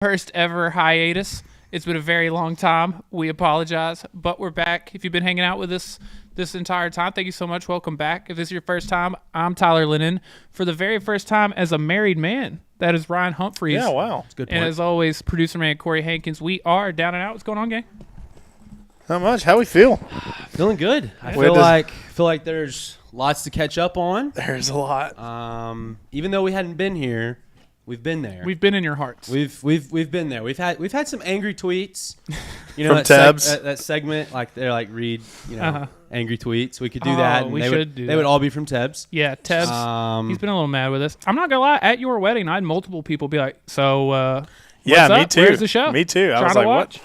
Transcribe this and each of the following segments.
first ever hiatus. It's been a very long time. We apologize, but we're back. If you've been hanging out with us this entire time, thank you so much. Welcome back. If this is your first time, I'm Tyler Lennon. For the very first time as a married man, that is Ryan Humphreys. Yeah, wow. That's a good point. And as always, producer man Corey Hankins. We are down and out. What's going on, gang? Not much. How we feel? Feeling good. I feel like there's lots to catch up on. There's a lot. Even though we hadn't been here, we've been there. We've been in your hearts. We've been there. We've had some angry tweets. You know, From Tabs. that segment, like they're like read, angry tweets. We could do that. And they would all be from Tebs. Yeah, Tebs. He's been a little mad with us. I'm not gonna lie. At your wedding, I had multiple people be like, "So, yeah, what's me up? too. Where's the show? Me too. I was like,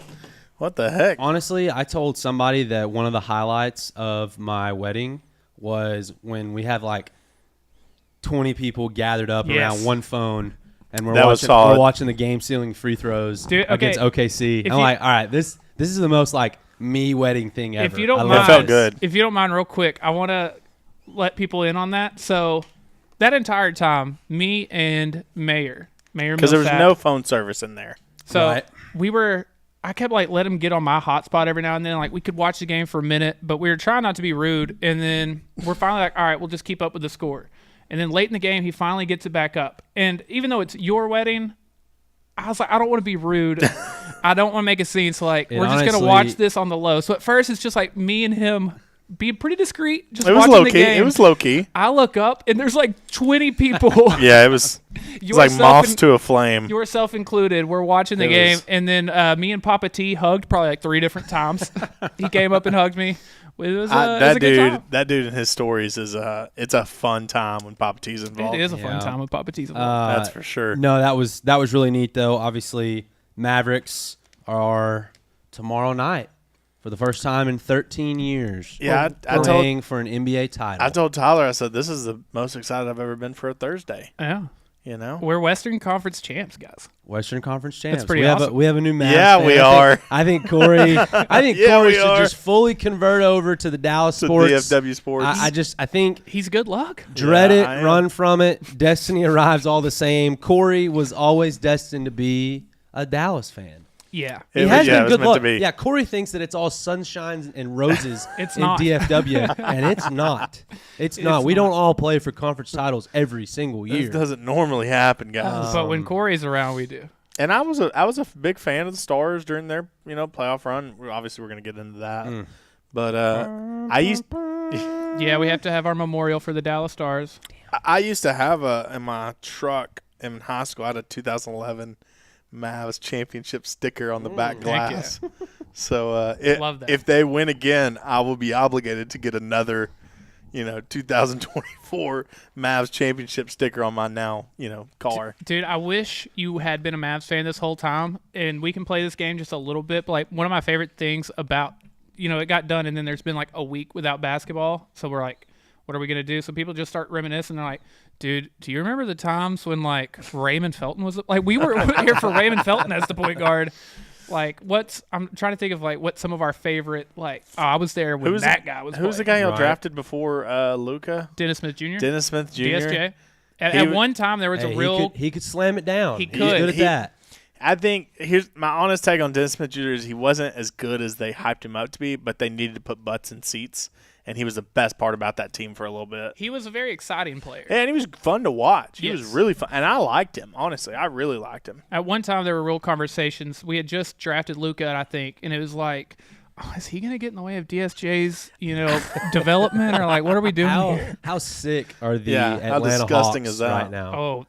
what the heck? Honestly, I told somebody that one of the highlights of my wedding was when we had like 20 people gathered up around one phone. And we're watching the game-sealing free throws against OKC. I'm like, all right, this is the most like me wedding thing ever. If you don't mind, it felt good. If you don't mind, real quick, I want to let people in on that. So that entire time, me and Mayor, because there was no phone service in there. So I kept like letting him get on my hotspot every now and then. Like we could watch the game for a minute, but we were trying not to be rude. And then we're finally like, all right, we'll just keep up with the score. And then late in the game, he finally gets it back up. And even though it's your wedding, I was like, I don't want to be rude. I don't want to make a scene. So, like, we're just going to watch this on the low. So, at first, it's just like me and him being pretty discreet. Just watching the game. It was low-key. I look up, and there's like 20 people. Yeah, it was like moths to a flame. Yourself included. We're watching the game. And then me and Papa T hugged probably like 3 different times. He came up and hugged me. It was, that dude and his stories is it's a fun time when Papa T's involved. It is a fun time when Papa T's involved. That's for sure. No, that was really neat though. Obviously, Mavericks are tomorrow night for the first time in 13 years. Yeah, playing for an NBA title. I told Tyler, I said this is the most excited I've ever been for a Thursday. Yeah. You know, we're Western Conference champs, guys. Western Conference champs. That's pretty awesome. We have a new Mavs. Yeah, fan. we are. I think Corey. Corey should just fully convert over to the Dallas Sports. DFW Sports. I think he's good luck. Dread it, run from it. Destiny arrives all the same. Corey was always destined to be a Dallas fan. Yeah. He has been good luck. Yeah, Corey thinks that it's all sunshine and roses in DFW, and it's not. It's not. We don't all play for conference titles every single year. This doesn't normally happen, guys. But when Corey's around, we do. And I was a big fan of the Stars during their playoff run. Obviously, we're going to get into that. But I used. Yeah, we have to have our memorial for the Dallas Stars. I used to have in my truck in high school. I had a 2011 Mavs championship sticker on the back glass. Yeah. So if they win again, I will be obligated to get another, 2024 Mavs championship sticker on my car. Dude, I wish you had been a Mavs fan this whole time, and we can play this game just a little bit. But like one of my favorite things about, it got done, and then there's been like a week without basketball. So we're like, what are we going to do? So people just start reminiscing. They're like, dude, do you remember the times when, like, Raymond Felton was – like, we were here for Raymond Felton as the point guard. Like, I'm trying to think of, like, what some of our favorite – like, I was there when that guy was Who's the guy y'all drafted before Luka? Dennis Smith Jr. DSJ. At one time, there was a real – He could slam it down. He could. He's good at that. I think here's my honest take on Dennis Smith Jr. is he wasn't as good as they hyped him up to be, but they needed to put butts in seats. And he was the best part about that team for a little bit. He was a very exciting player. And he was fun to watch. He was really fun. And I liked him, honestly. I really liked him. At one time, there were real conversations. We had just drafted Luka, I think, and it was like, is he going to get in the way of DSJ's, development? Or, like, what are we doing here? How sick are the Atlanta how disgusting Hawks is that? right now? Oh,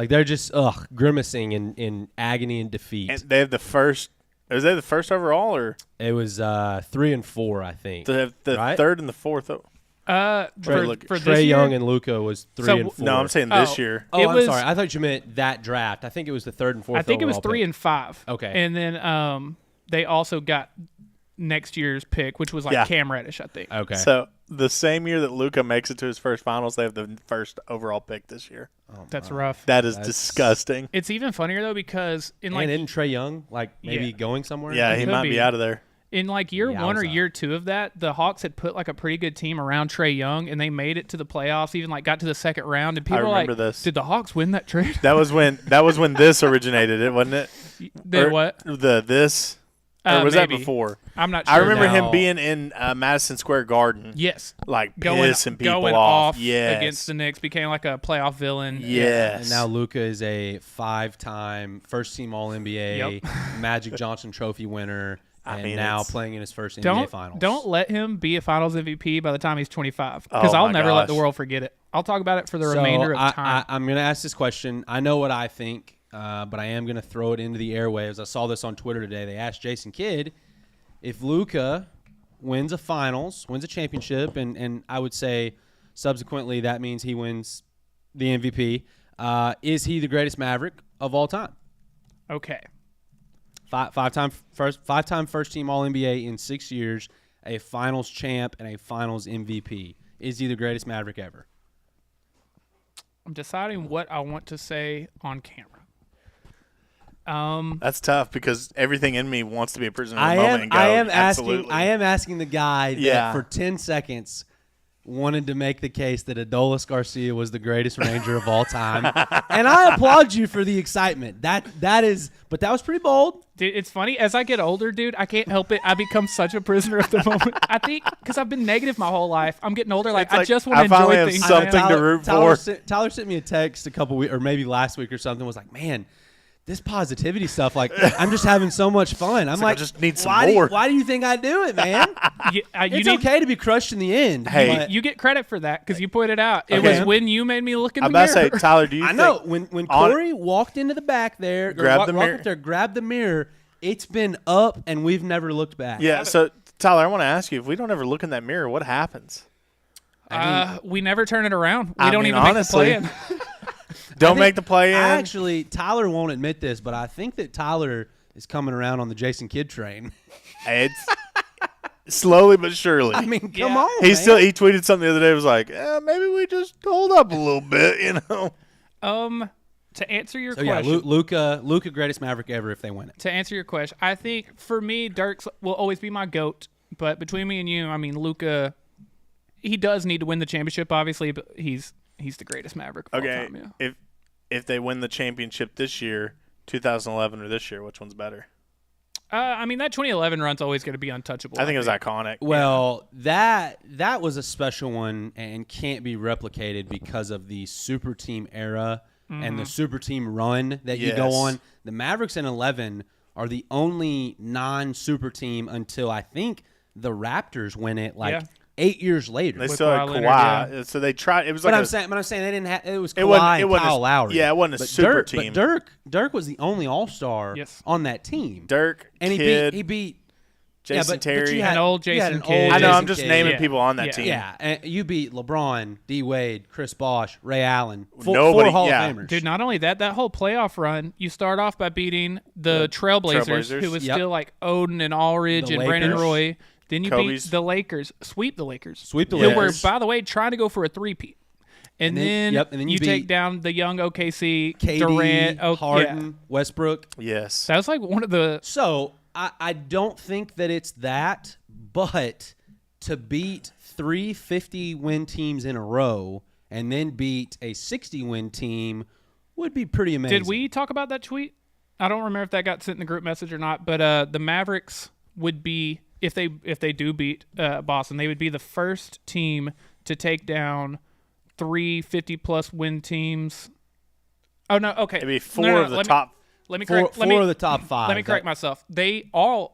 they're just, grimacing in agony and defeat. And they have the first – was they the first overall, or it was 3 and 4, I think. They have the third and the fourth. For Trae Young and Luka was 3 and 4. No, I'm saying this year. I'm sorry. I thought you meant that draft. I think it was the 3rd and 4th. I think it was 3 and 5. Okay, and then they also got next year's pick, which was like Cam Reddish, I think. Okay, so the same year that Luka makes it to his first finals, they have the first overall pick this year. That's rough. That's disgusting. It's even funnier though because isn't Trae Young maybe going somewhere? Yeah, he might be out of there. In like year one or year two of that, the Hawks had put like a pretty good team around Trae Young, and they made it to the playoffs. Even like got to the second round, and people were like, "Did the Hawks win that trade?" That was when this originated, it wasn't it? What? This. Or was maybe. that before? I'm not sure. I remember him being in Madison Square Garden. Yes. Like pissing people off. Yes. Against the Knicks. Became like a playoff villain. Yes. And now Luka is a 5-time first-team All-NBA, Magic Johnson Trophy winner, and now playing in his first NBA Finals. Don't let him be a Finals MVP by the time he's 25, because I'll never let the world forget it. I'll talk about it for the remainder of time. I'm going to ask this question. I know what I think. But I am going to throw it into the airwaves. I saw this on Twitter today. They asked Jason Kidd if Luka wins a finals, wins a championship, and I would say subsequently that means he wins the MVP. Is he the greatest Maverick of all time? Okay. Five-time first team All-NBA in 6 years, a finals champ, and a finals MVP. Is he the greatest Maverick ever? I'm deciding what I want to say on camera. That's tough because everything in me wants to be a prisoner of the moment and go, I am asking the guy that for 10 seconds wanted to make the case that Adolis Garcia was the greatest Ranger of all time. And I applaud you for the excitement. But that was pretty bold. Dude, it's funny. As I get older, dude, I can't help it. I become such a prisoner of the moment. I think because I've been negative my whole life. I'm getting older. Like I just want to enjoy things. Something to root for. Tyler sent me a text a couple weeks, or maybe last week or something, was like, man, this positivity stuff, like, I'm just having so much fun. I'm like, I just need some more. Why do you think I do it, man? It's okay to be crushed in the end. Hey, you get credit for that because you pointed out. It was when you made me look in the mirror. I'm about to say, Tyler, do you think? I know. When Corey walked into the back there, grabbed the mirror, it's been up, and we've never looked back. Yeah, so, Tyler, I want to ask you, if we don't ever look in that mirror, what happens? We never turn it around. We don't even honestly, make the play in. Don't make the play in. Actually, Tyler won't admit this, but I think that Tyler is coming around on the Jason Kidd train. It's slowly but surely. I mean, come on. He tweeted something the other day. Was like, maybe we just hold up a little bit, you know. To answer your question, Luka, greatest Maverick ever if they win it. To answer your question, I think for me, Dirk will always be my GOAT. But between me and you, I mean, Luka, he does need to win the championship, obviously, but he's the greatest Maverick of all time. Yeah. If they win the championship this year, 2011 or this year, which one's better? I mean, that 2011 run's always going to be untouchable. I think it was iconic. Well, that was a special one and can't be replicated because of the super team era and the super team run that you go on. The Mavericks in 11 are the only non-super team until I think the Raptors win it 8 years later. They still had Kawhi, so they tried. It was like I'm saying they didn't have. It was Kawhi and Kyle Lowry. Yeah, it wasn't a super team. But Dirk was the only All-Star on that team. Dirk, and Kidd, he beat Jason Terry, an old Jason Kidd. I know. I'm just naming people on that team. Yeah, and you beat LeBron, D Wade, Chris Bosh, Ray Allen, four Hall of Famers. Dude, not only that whole playoff run, you start off by beating the Trailblazers, who was still like Odin and Aldridge and Brandon Roy. Then you beat the Lakers, sweep the Lakers. Who were, by the way, trying to go for a three-peat. And then you take down the young OKC, KD, Durant, Harden, Westbrook. Yes. That was like one of the... So, I don't think that it's that, but to beat 3 50-win teams in a row and then beat a 60-win team would be pretty amazing. Did we talk about that tweet? I don't remember if that got sent in the group message or not, but the Mavericks would be... If they do beat Boston, they would be the first team to take down 3 50-plus win teams. Oh no, okay. It'd be four of the top. Let me correct. Four of the top 5. Let me correct myself. They are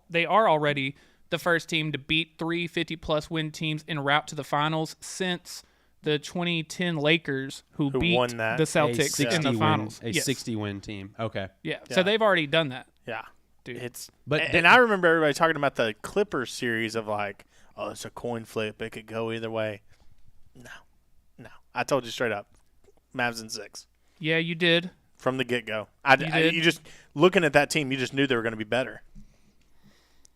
already the first team to beat 3 50-plus win teams en route to the finals since the 2010 Lakers, who beat won that. the Celtics in the finals. A 60-win team. Okay. Yeah. So they've already done that. Yeah. Dude. And I remember everybody talking about the Clippers series of like, oh, it's a coin flip. It could go either way. No. I told you straight up. Mavs in 6. Yeah, you did. From the get-go. You just, looking at that team, you just knew they were going to be better.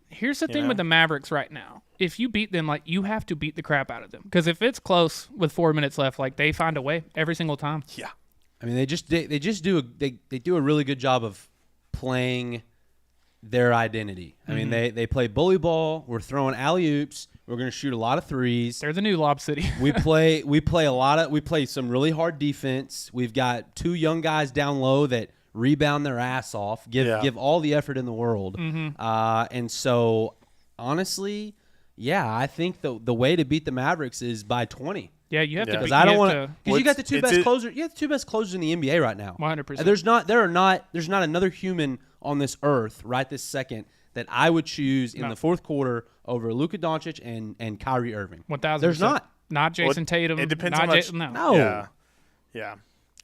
Here's the thing with the Mavericks right now. If you beat them, like, you have to beat the crap out of them. Because if it's close with 4 minutes left, like, they find a way every single time. Yeah. I mean, they do a really good job of playing their identity. I mean, they play bully ball. We're throwing alley-oops. We're going to shoot a lot of threes. They're the new Lob City. we play some really hard defense. We've got 2 young guys down low that rebound their ass off, give all the effort in the world. And so, honestly, I think the way to beat the Mavericks is by 20. Yeah, you have to. Because I don't want to. Because you got the 2 best closers. You have the 2 best closers in the NBA right now. 100%. There's not another human on this earth right this second that I would choose in the fourth quarter over Luka Doncic and Kyrie Irving. 1,000%. There's not Jason Tatum. It depends how much. No. Yeah.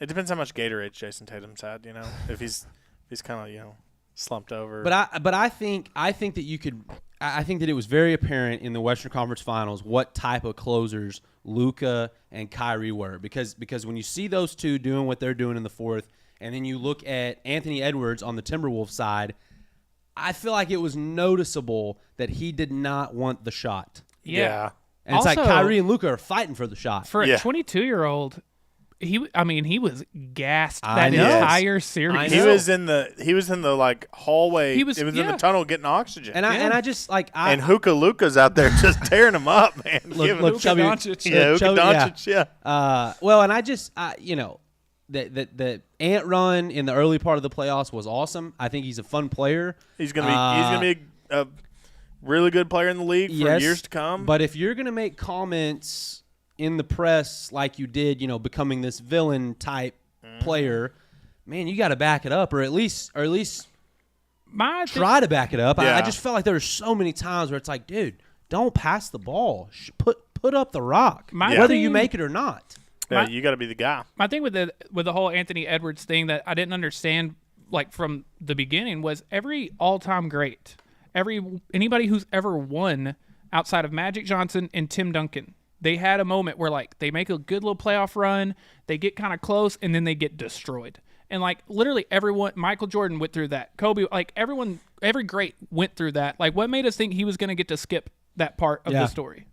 It depends how much Gatorade Jason Tatum's had. You know, if he's kind of slumped over. But I think that you could. I think that it was very apparent in the Western Conference Finals what type of closers Luka and Kyrie were, because when you see those 2 doing what they're doing in the fourth, and then you look at Anthony Edwards on the Timberwolves side, I feel like it was noticeable that he did not want the shot. Yeah. And it's also, like Kyrie and Luka are fighting for the shot. For a 22-year-old, he was gassed that entire series. He was in the like hallway. He was in the tunnel getting oxygen. And I just like and Luka's out there just tearing him up, man. Luka Doncic. Luka Doncic. Well, and the Ant run in the early part of the playoffs was awesome. I think he's a fun player. He's gonna be a really good player in the league for years to come. But if you're gonna make comments in the press like you did, becoming this villain type player, man, you got to back it up, or at least try to back it up. I just felt like there were so many times where it's like, dude, don't pass the ball. Put up the rock, whether you make it or not. Yeah, you got to be the guy. My thing with the whole Anthony Edwards thing that I didn't understand like from the beginning was every all-time great, anybody who's ever won outside of Magic Johnson and Tim Duncan, they had a moment where like they make a good little playoff run, they get kind of close, and then they get destroyed. And like literally everyone, Michael Jordan went through that. Kobe, like everyone, every great went through that. Like what made us think he was going to get to skip that part of the story?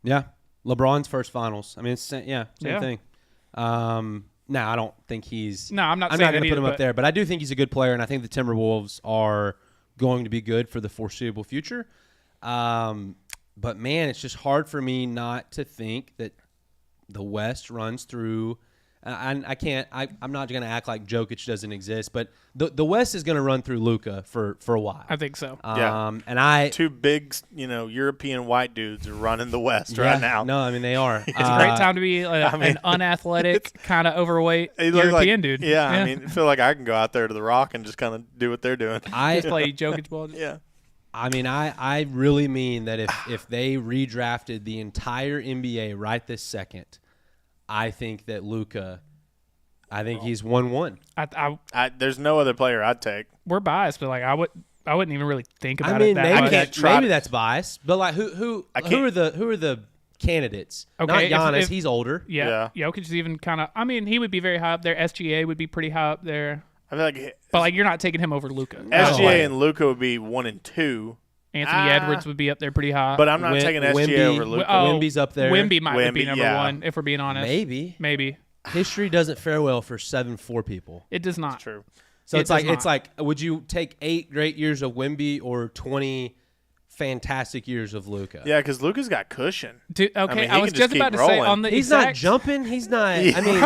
Yeah, LeBron's first finals. I mean, same thing. No, I don't think he's. No, I'm not going to put him up there, but I do think he's a good player, and I think the Timberwolves are going to be good for the foreseeable future. But man, it's just hard for me not to think that the West runs through. I can't. I'm not going to act like Jokic doesn't exist, but the West is going to run through Luka for a while. I think so. And 2 big, European white dudes are running the West right now. No, I mean they are. It's a great time to be an unathletic, kind of overweight European dude. Yeah, I mean, I feel like I can go out there to the Rock and just kind of do what they're doing. I play Jokic ball. Yeah. I mean, I really mean that if they redrafted the entire NBA right this second, I think that Luka, he's 1-1. There's no other player I'd take. We're biased, but like I wouldn't even really think about it. Maybe that's biased, but like who are the candidates? Okay, not Giannis, he's older. Yeah. Jokic is even kind of. I mean, he would be very high up there. SGA would be pretty high up there. I feel like, but like you're not taking him over Luka. SGA and Luka would be 1 and 2. Anthony Edwards would be up there pretty high. But I'm not taking SGA over Luka. Wemby's up there. Wemby might be number 1 if we're being honest. Maybe. History doesn't fare well for 7'4" people. It does not. That's true. So it's like, would you take 8 great years of Wemby or 20 fantastic years of Luka? Yeah, because Luka's got cushion. Dude, okay, I was just about to say on the he's not jumping. He's not. I mean,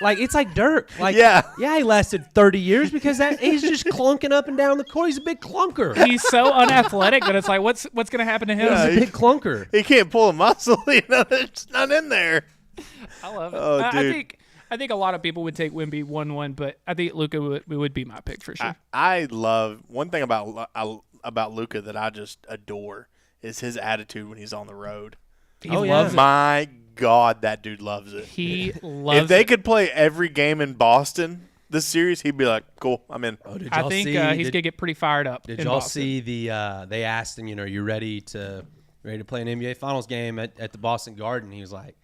like it's like Dirk. Like he lasted 30 years because he's just clunking up and down the court. He's a big clunker. He's so unathletic that it's like, what's going to happen to him? He's a big clunker. He can't pull a muscle. It's not in there. I love it. Oh, dude. I think a lot of people would take Wemby 1-1, but I think Luka would be my pick for sure. I love one thing about Luka that I just adore is his attitude when he's on the road. He loves it. My God, that dude loves it. He loves it. If they could play every game in Boston this series, he'd be like, cool, I'm in. I think he's going to get pretty fired up. Did y'all see they asked him, are you ready to play an NBA Finals game at the Boston Garden? He was like,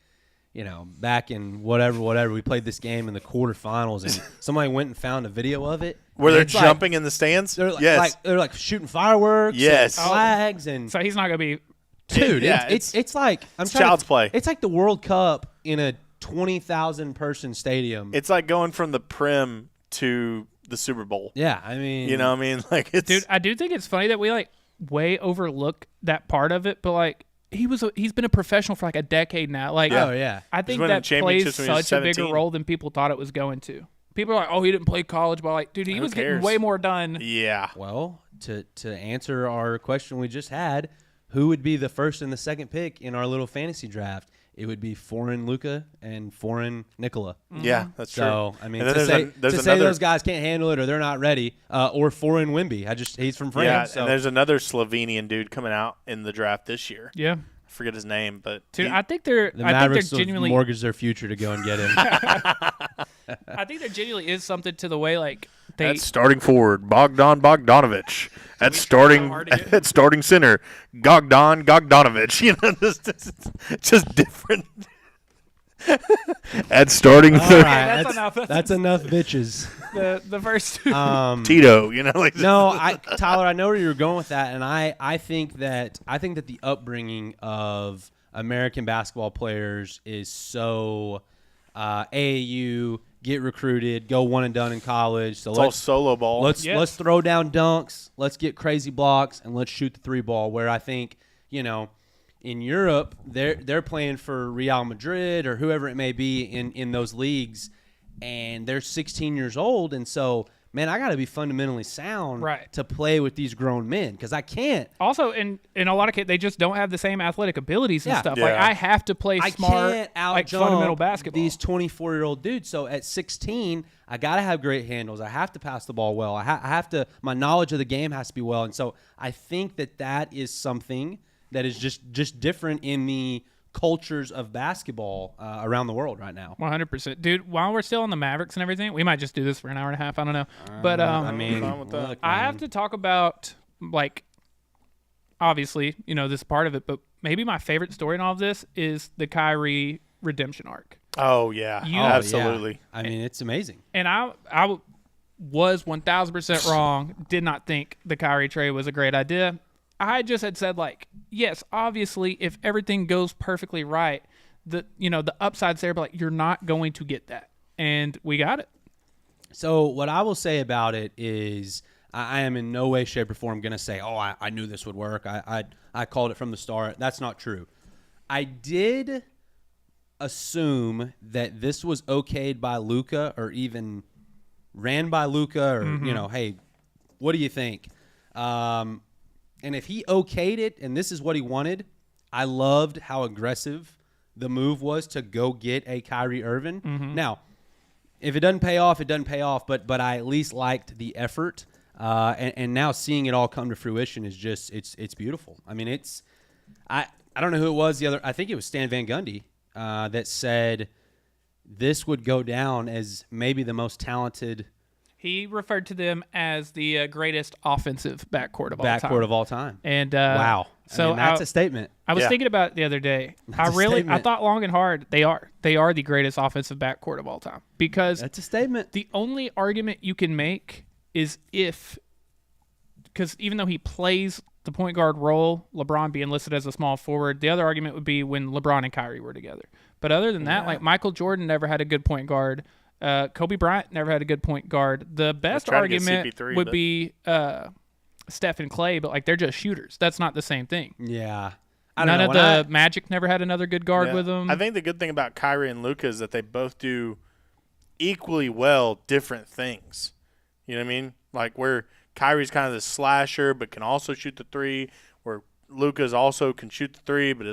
back in whatever, we played this game in the quarterfinals, and somebody went and found a video of it. Where they're jumping in the stands? Yes. They're like shooting fireworks, yes, and flags, and so he's not gonna be. Dude, it's like child's play. It's like the World Cup in a 20,000 person stadium. It's like going from the Prim to the Super Bowl. Yeah, I mean, you know what I mean? Like, it's, dude, I do think it's funny that we like way overlook that part of it, but like he's been a professional for like a decade now. Like, oh yeah, I think that plays such a bigger role than people thought it was going to. People are like, oh, he didn't play college ball. Like, dude, he was getting way more done. Yeah. Well, to answer our question we just had, who would be the first and the second pick in our little fantasy draft? It would be foreign Luka and foreign Nikola. Yeah, that's true. So, I mean, to say those guys can't handle it or they're not ready, or foreign Wemby. He's from France. Yeah, so. And there's another Slovenian dude coming out in the draft this year. Yeah. I forget his name, but dude, I think the Mavericks genuinely mortgage their future to go and get him. I think there genuinely is something to the way like that's starting forward Bogdan Bogdanovic. That's starting center Bogdanovic. You know, just different. At starting third. Right, that's enough bitches. The first two. Tito, you know, like no, Tyler, I know where you're going with that, and I think that the upbringing of American basketball players is so AAU, get recruited, go one and done in college. So it's all solo ball. Let's throw down dunks, let's get crazy blocks, and let's shoot the three ball. Where I think, you know, in Europe, they're playing for Real Madrid or whoever it may be in those leagues, and they're 16 years old, and so, man, I got to be fundamentally sound to play with these grown men because I can't. Also, in a lot of cases, they just don't have the same athletic abilities and stuff. Yeah. Like, I have to play smart, like fundamental basketball. These 24-year-old dudes. So at 16, I got to have great handles. I have to pass the ball well. I have to. My knowledge of the game has to be well, and so I think that is something that is just different in the cultures of basketball around the world right now. 100%. Dude, while we're still on the Mavericks and everything, we might just do this for an hour and a half. I don't know. But I mean, look, I have to talk about, like, obviously, you know, this part of it, but maybe my favorite story in all of this is the Kyrie redemption arc. Oh, yeah. Absolutely. Yeah. I mean, it's amazing. And I was 1,000% wrong, did not think the Kyrie trade was a great idea. I just had said, like, yes, obviously, if everything goes perfectly right, the upside's there, but like, you're not going to get that, and we got it. So what I will say about it is, I am in no way, shape, or form going to say, oh, I knew this would work. I called it from the start. That's not true. I did assume that this was okayed by Luka, or even ran by Luka, or you know, hey, what do you think? And if he okayed it and this is what he wanted, I loved how aggressive the move was to go get a Kyrie Irving. Now, if it doesn't pay off, it doesn't pay off, but I at least liked the effort. And now seeing it all come to fruition is just it's beautiful. I mean, I don't know who it was I think it was Stan Van Gundy that said this would go down as maybe the most talented. He referred to them as the greatest offensive backcourt of all time. And wow, so I mean, that's a statement. I was thinking about it the other day. I thought long and hard. They are the greatest offensive backcourt of all time, because that's a statement. The only argument you can make is because even though he plays the point guard role, LeBron being listed as a small forward, the other argument would be when LeBron and Kyrie were together. But other than that, like, Michael Jordan never had a good point guard. Kobe Bryant never had a good point guard. The best argument would be Steph and Clay, but like, they're just shooters. That's not the same thing. Yeah. None of the Magic never had another good guard with them. I think the good thing about Kyrie and Luka is that they both do equally well different things. You know what I mean? Like, where Kyrie's kind of the slasher but can also shoot the three, where Luka's also can shoot the three, but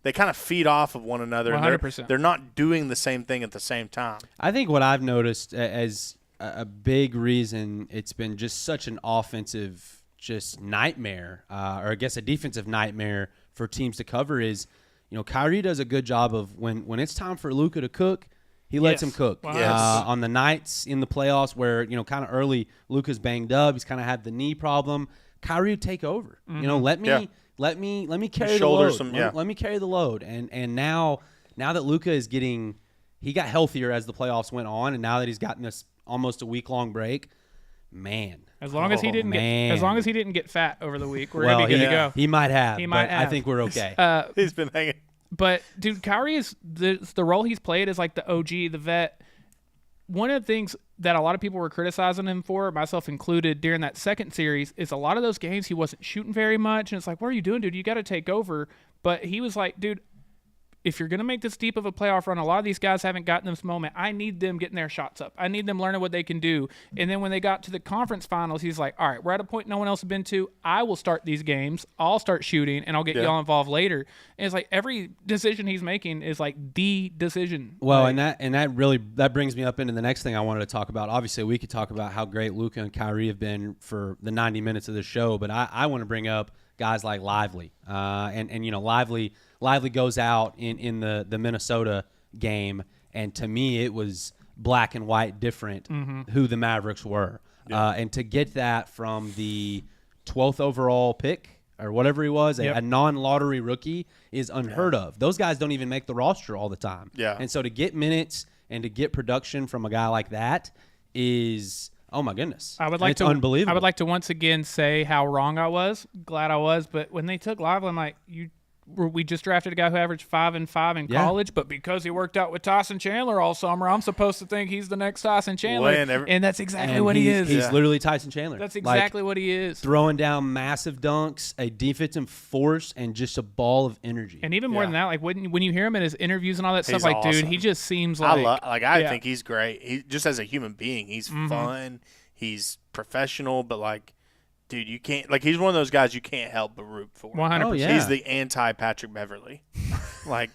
they kind of feed off of one another. 100%. They're not doing the same thing at the same time. I think what I've noticed as a big reason it's been just such an offensive just nightmare, or I guess a defensive nightmare for teams to cover is, Kyrie does a good job of when it's time for Luka to cook, he lets him cook. Wow. Yes. On the nights in the playoffs where, kind of early, Luka's banged up, he's kind of had the knee problem, Kyrie would take over. Let me carry the load. Let me carry the load. And now that Luka is he got healthier as the playoffs went on, and now that he's gotten this almost a week-long break, man. As long as he didn't get fat over the week, we're gonna be good to go. He might have. I think we're okay. He's been hanging. But dude, Kyrie is the role he's played is like the OG, the vet. one of the things that a lot of people were criticizing him for, myself included, during that second series, is a lot of those games he wasn't shooting very much. And it's like, what are you doing, dude? You got to take over. But he was like, dude, if you're going to make this deep of a playoff run, a lot of these guys haven't gotten this moment. I need them getting their shots up. I need them learning what they can do. And then when they got to the conference finals, he's like, all right, we're at a point no one else has been to. I will start these games. I'll start shooting, and I'll get y'all involved later. And it's like every decision he's making is like the decision. Well, like, and that brings me up into the next thing I wanted to talk about. Obviously, we could talk about how great Luka and Kyrie have been for the 90 minutes of the show, but I want to bring up guys like Lively. And you know, Lively goes out in the Minnesota game, and to me it was black and white different who the Mavericks were. And to get that from the 12th overall pick or whatever he was, a non-lottery rookie, is unheard of. Those guys don't even make the roster all the time. Yeah. And so to get minutes and to get production from a guy like that is – oh my goodness! Unbelievable. I would like to once again say how wrong I was. Glad I was, but when they took Lively, I'm like, we just drafted a guy who averaged 5 and 5 in college, but because he worked out with Tyson Chandler all summer, I'm supposed to think he's the next Tyson Chandler, and that's exactly what he is. He's literally Tyson Chandler. That's exactly what he is. Throwing down massive dunks, a defensive force, and just a ball of energy. And even more than that, like when you hear him in his interviews and all that stuff, like awesome. Dude, he just seems like I think he's great. He just as a human being, he's fun. He's professional, but like, dude, you can't he's one of those guys you can't help but root for. 100%. Oh, yeah. He's the anti-Patrick Beverly. Like,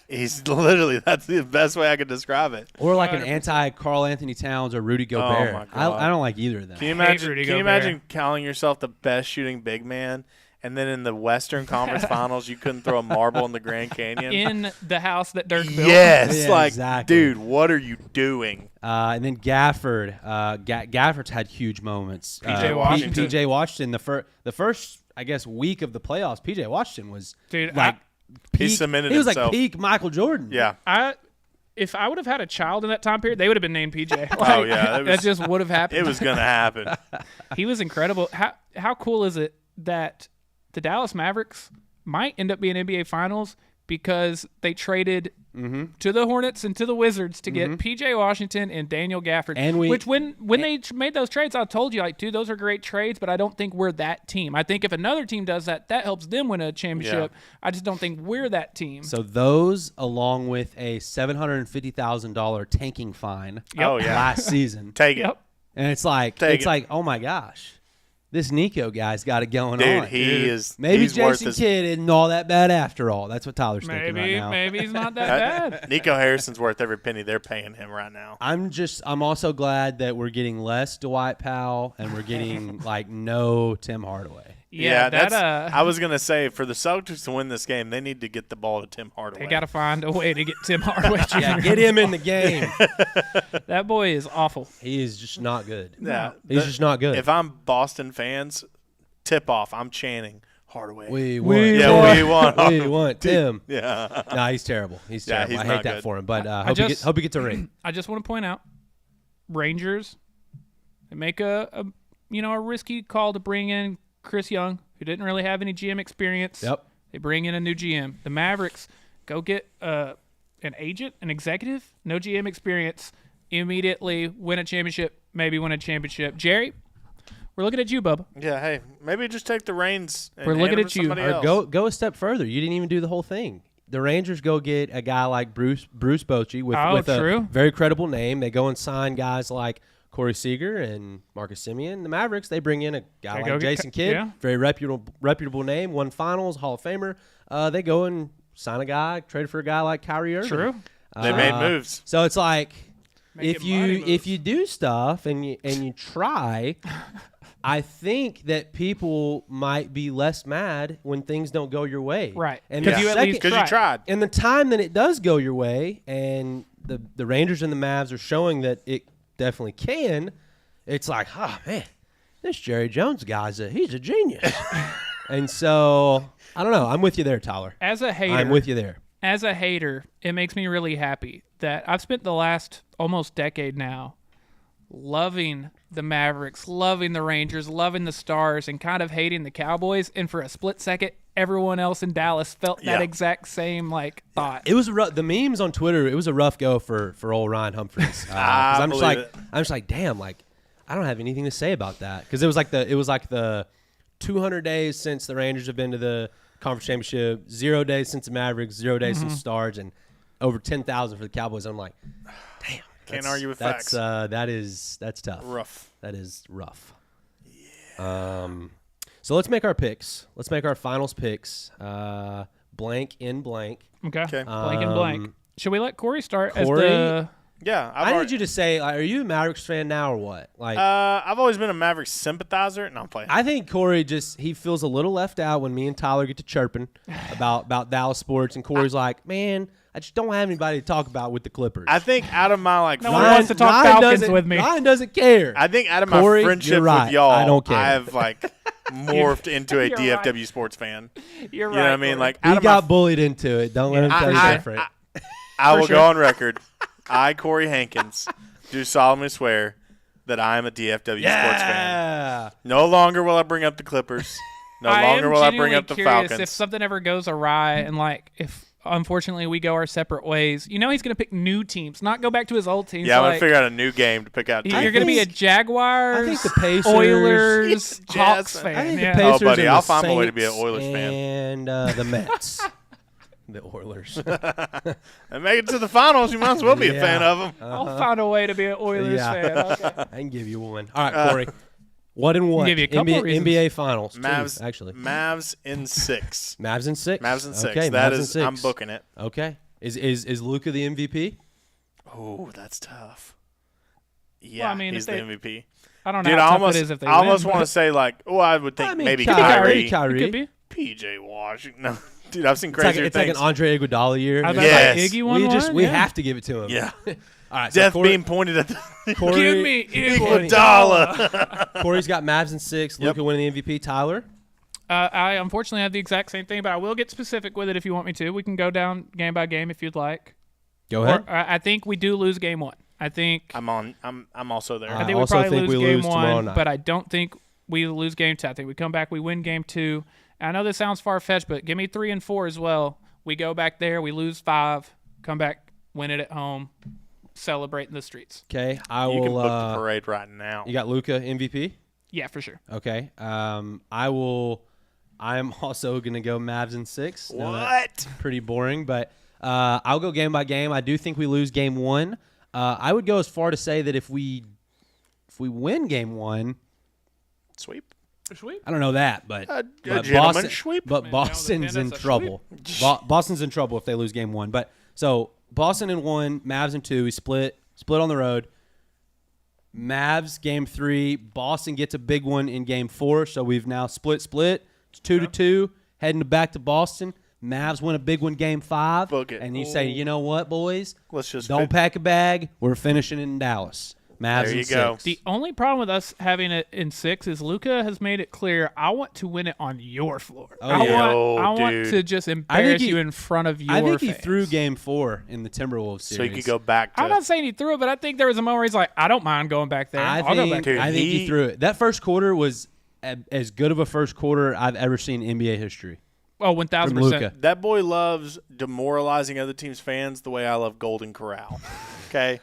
he's literally, that's the best way I could describe it. Or like 100%. An anti-Karl Anthony Towns or Rudy Gobert. Oh my God. I don't like either of them. Can you imagine calling yourself the best shooting big man, and then in the Western Conference Finals you couldn't throw a marble in the Grand Canyon? In the house that Dirk built? Yes. Yeah, exactly. Dude, what are you doing? And then Gafford. Gafford's had huge moments. P.J. Washington. P.J. Washington, the first, I guess, week of the playoffs, P.J. Washington was dude, like he cemented He was himself. like peak Michael Jordan. Yeah. If I would have had a child in that time period, they would have been named PJ. Oh, yeah. That just would have happened. It was going to happen. He was incredible. How cool is it that the Dallas Mavericks might end up being NBA Finals because they traded to the Hornets and to the Wizards to get P.J. Washington and Daniel Gafford. And when they made those trades, I told you, like, dude, those are great trades, but I don't think we're that team. I think if another team does that, that helps them win a championship. Yeah. I just don't think we're that team. So those, along with a $750,000 tanking fine last season. Take it. And it's like, oh my gosh. This Nico guy's got it going on. Dude, he is. Maybe Jason Kidd isn't all that bad after all. That's what Tyler's thinking right now. Maybe he's not that bad. Nico Harrison's worth every penny they're paying him right now. I'm also glad that we're getting less Dwight Powell and we're getting like no Tim Hardaway. Yeah, I was gonna say for the Celtics to win this game, they need to get the ball to Tim Hardaway. They got to find a way to get Tim Hardaway Jr. Yeah, get him in the game. That boy is awful. He is just not good. Yeah, he's just not good. If I'm Boston fans, tip off. I'm chanting Hardaway. We want Tim. Yeah. No, he's terrible. He's terrible. I hate that for him. But hope he gets a ring. I just want to point out, Rangers, they make a risky call to bring in Chris Young, who didn't really have any GM experience. Yep. They bring in a new GM. The Mavericks go get an agent, an executive, no GM experience, immediately win a championship, maybe win a championship. Jerry, we're looking at you, Bubba. Yeah, hey, maybe just take the reins. And we're looking at you. Or go a step further. You didn't even do the whole thing. The Rangers go get a guy like Bruce Bochy with a very credible name. They go and sign guys like Corey Seager and Marcus Semien. The Mavericks, they bring in a guy like Jason Kidd, very reputable name, won finals, Hall of Famer. They go and sign a guy, trade for a guy like Kyrie Irving. True. They made moves. So it's like if you do stuff and you try, I think that people might be less mad when things don't go your way. Right. And because you tried. And the time that it does go your way, and the Rangers and the Mavs are showing that it definitely can, it's like, oh man, this Jerry Jones guy's he's a genius. And so I don't know, I'm with you there, Tyler. As a hater, I'm with you there. As a hater, it makes me really happy that I've spent the last almost decade now loving the Mavericks, loving the Rangers, loving the Stars, and kind of hating the Cowboys. And for a split second, everyone else in Dallas felt that exact same thought. It was the memes on Twitter. It was a rough go for old Ryan Humphreys. I'm just like, damn, I don't have anything to say about that because it was like the 200 days since the Rangers have been to the conference championship, 0 days since the Mavericks, 0 days since the Stars, and over 10,000 for the Cowboys. I'm like, damn. Can't argue with facts. That's tough. Rough. That is rough. Yeah. So let's make our picks. Let's make our finals picks. Blank in blank. Okay. Blank in blank. Should we let Corey start as Corey? the? Yeah. I need you to say, are you a Mavericks fan now or what? I've always been a Mavericks sympathizer. No, I'm playing. I think Corey he feels a little left out when me and Tyler get to chirping about Dallas sports, and Corey's like, man, I just don't have anybody to talk about with the Clippers. I think out of my no one wants to talk Falcons with me. Ryan doesn't care. I think out of Corey, my friendship right. with y'all, I don't care. I've morphed into a DFW right. sports fan. You're right. You know what I mean? Corey. He got bullied into it. Don't let him tell you different. I will go on record. I, Corey Hankins, do solemnly swear that I am a DFW sports fan. No longer will I bring up the Clippers. No longer will I bring up the Falcons. If something ever goes awry and if unfortunately we go our separate ways, he's going to pick new teams, not go back to his old teams. Yeah, I'm going to figure out a new game to pick out. You're going to be a Jaguars, I think the Pacers, Oilers, Hawks fan. I think the Pacers buddy, I'll find Saints my way to be an Oilers fan. And the Mets. The Oilers. And make it to the finals, you might as well be a fan of them. I'll find a way to be an Oilers fan. Okay. I can give you one. All right, Corey. What and what? Give you a couple NBA Finals. Mavs, two, actually. Mavs in 6. Mavs in 6. Mavs in 6. Okay, that Mavs is, 6. I'm booking it. Okay. Is Luka the MVP? Oh, that's tough. Yeah, well, I mean, he's the MVP. I don't know how tough it is if they win. I almost want to say I would think maybe Kyrie. Could be. PJ Washington. No. Dude, I've seen crazier things. It's like an Andre Iguodala year. Yes. Iggy won we have to give it to him. Yeah. All right. Death Corey, being pointed at the Corey, give me Iguodala. Corey's got Mavs in 6. Luka winning the MVP. Tyler? I unfortunately have the exact same thing, but I will get specific with it if you want me to. We can go down game by game if you'd like. Go ahead. I think we do lose game 1. I think I'm also there. I think we probably lose game 1, but I don't think we lose game 2. I think we come back, we win game 2. I know this sounds far-fetched, but give me 3 and 4 as well. We go back there, we lose 5, come back, win it at home, celebrate in the streets. Okay, you can book the parade right now. You got Luka MVP? Yeah, for sure. Okay, I'm also gonna go Mavs in 6. What? Pretty boring, but I'll go game by game. I do think we lose game 1. I would go as far to say that if we win game 1, sweep. I don't know that, but Boston sweep. But Boston's in trouble. Boston's in trouble if they lose game 1. But so Boston in 1, Mavs in 2. We split on the road. Mavs game 3. Boston gets a big one in game 4. So we've now split. It's 2-2. Heading back to Boston. Mavs win a big one game 5. Book it. And you say, you know what, boys? Let's just don't pack a bag. We're finishing in Dallas. Mavs there you in go. 6. The only problem with us having it in 6 is Luka has made it clear, I want to win it on your floor. I want to just embarrass you in front of your I think fans. he threw game 4 in the Timberwolves series. So he could go back to I'm not saying he threw it, but I think there was a moment where he's like, I don't mind going back there. I'll go back there. I think he threw it. That first quarter was as good of a first quarter I've ever seen in NBA history. Oh, 1,000%. That boy loves demoralizing other teams' fans the way I love Golden Corral. Okay?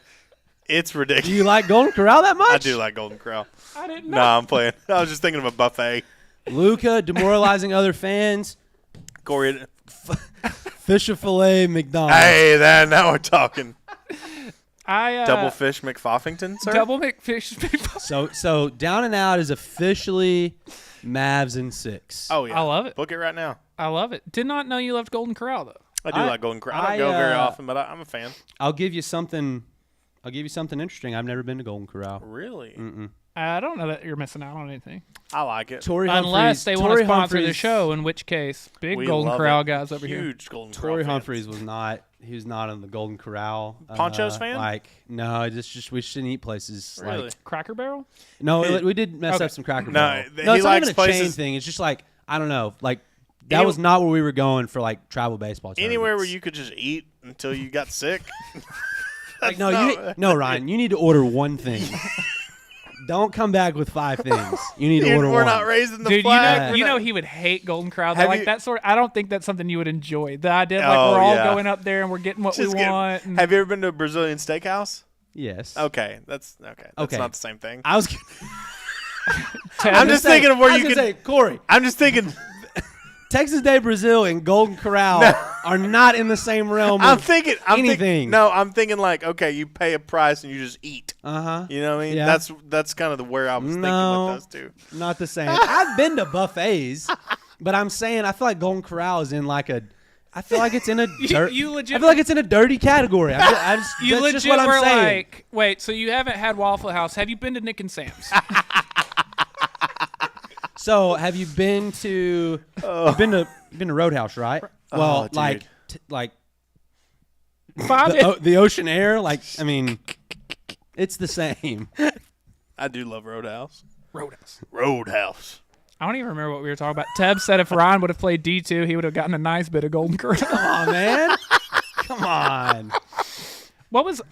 It's ridiculous. Do you like Golden Corral that much? I do like Golden Corral. I didn't know. No, I'm playing. I was just thinking of a buffet. Luka demoralizing other fans. Corey. Fish fillet McDonald's. Hey, now we're talking. Double fish McFoffington, sir? Double McFish McFoffington. So down and out is officially Mavs in 6. Oh, yeah. I love it. Book it right now. I love it. Did not know you loved Golden Corral, though. I do like Golden Corral. I don't go very often, but I'm a fan. I'll give you something interesting. I've never been to Golden Corral. Really? Mm-mm. I don't know that you're missing out on anything. I like it. Unless they want to sponsor the show, in which case, big Golden Corral guys over here. Huge Golden Corral Torrey Humphreys was not. He was not in the Golden Corral. Ponchos fan? No, just we shouldn't eat places really? like Cracker Barrel. No, we did mess up some Cracker Barrel. No, it's not even a places, chain thing. It's just like I don't know, like. That was not where we were going for like travel baseball tournaments. Anywhere where you could just eat until you got sick. No, Ryan, you need to order one thing. Don't come back with 5 things. You need to order one. We're not raising the Dude, flag. You know he would hate Golden Corral. That sort. I don't think that's something you would enjoy. The idea of we're all going up there and we're getting what we want. Have you ever been to a Brazilian steakhouse? Yes. Okay, that's not the same thing. I was. I'm just thinking of where you can say, Corey. I'm just thinking. Texas Day Brazil and Golden Corral are not in the same realm. I'm thinking anything. I'm thinking like, okay, you pay a price and you just eat. You know what I mean? Yeah. That's kind of where I was thinking with those two. Not the same. I've been to buffets, but I'm saying I feel like Golden Corral is in like a. I feel like it's in a dirt. I feel like it's in a dirty category. That's just what I'm saying. Like, wait, so you haven't had Waffle House? Have you been to Nick and Sam's? So, have you been to you've been to Roadhouse, right? Well, like the Ocean Air, like I mean, it's the same. I do love Roadhouse. Roadhouse. I don't even remember what we were talking about. Teb said if Ryan would have played D2, he would have gotten a nice bit of Golden Corral. Come on, man. Come on. What was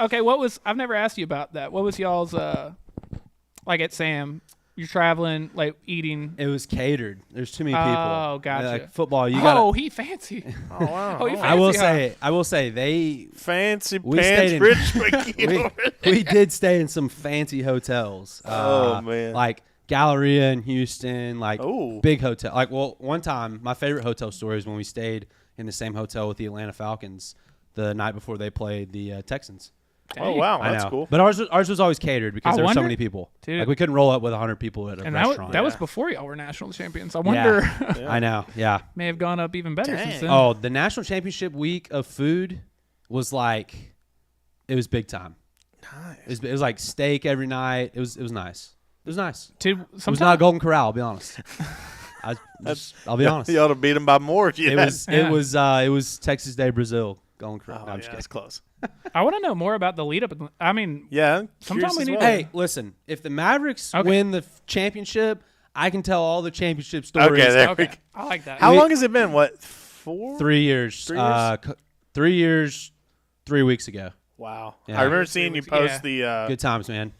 I've never asked you about that. What was y'all's like at Sam? You're traveling, like eating. It was catered. There's too many people. Oh, gotcha. Like football, you got. Oh, he fancy. Oh wow. He fancy, I will say they fancy pants, rich. We did stay in some fancy hotels. Oh man. Like Galleria in Houston, like big hotel. Like one time, my favorite hotel story is when we stayed in the same hotel with the Atlanta Falcons the night before they played the Texans. Dang. Oh wow, that's cool. But ours was always catered because there were so many people. Dude. Like we couldn't roll up with 100 people at a restaurant. That was before y'all were national champions. I wonder. Yeah. I know. Yeah. May have gone up even better since then. Oh, the national championship week of food was like, it was big time. Nice. It was like steak every night. It was nice. It was nice. Dude, it was not a Golden Corral. I'll be honest. I'll be honest. You ought to beat them by more. It was Texas Day Brazil Golden Corral. Oh, that's close. I want to know more about the lead up. I mean, sometimes we need. Hey, listen. If the Mavericks win the championship, I can tell all the championship stories. Okay, I like that. How long has it been? What, 3 years? 3 years? 3 years, 3 weeks ago. Wow. Yeah. I remember seeing you post the. Good times, man.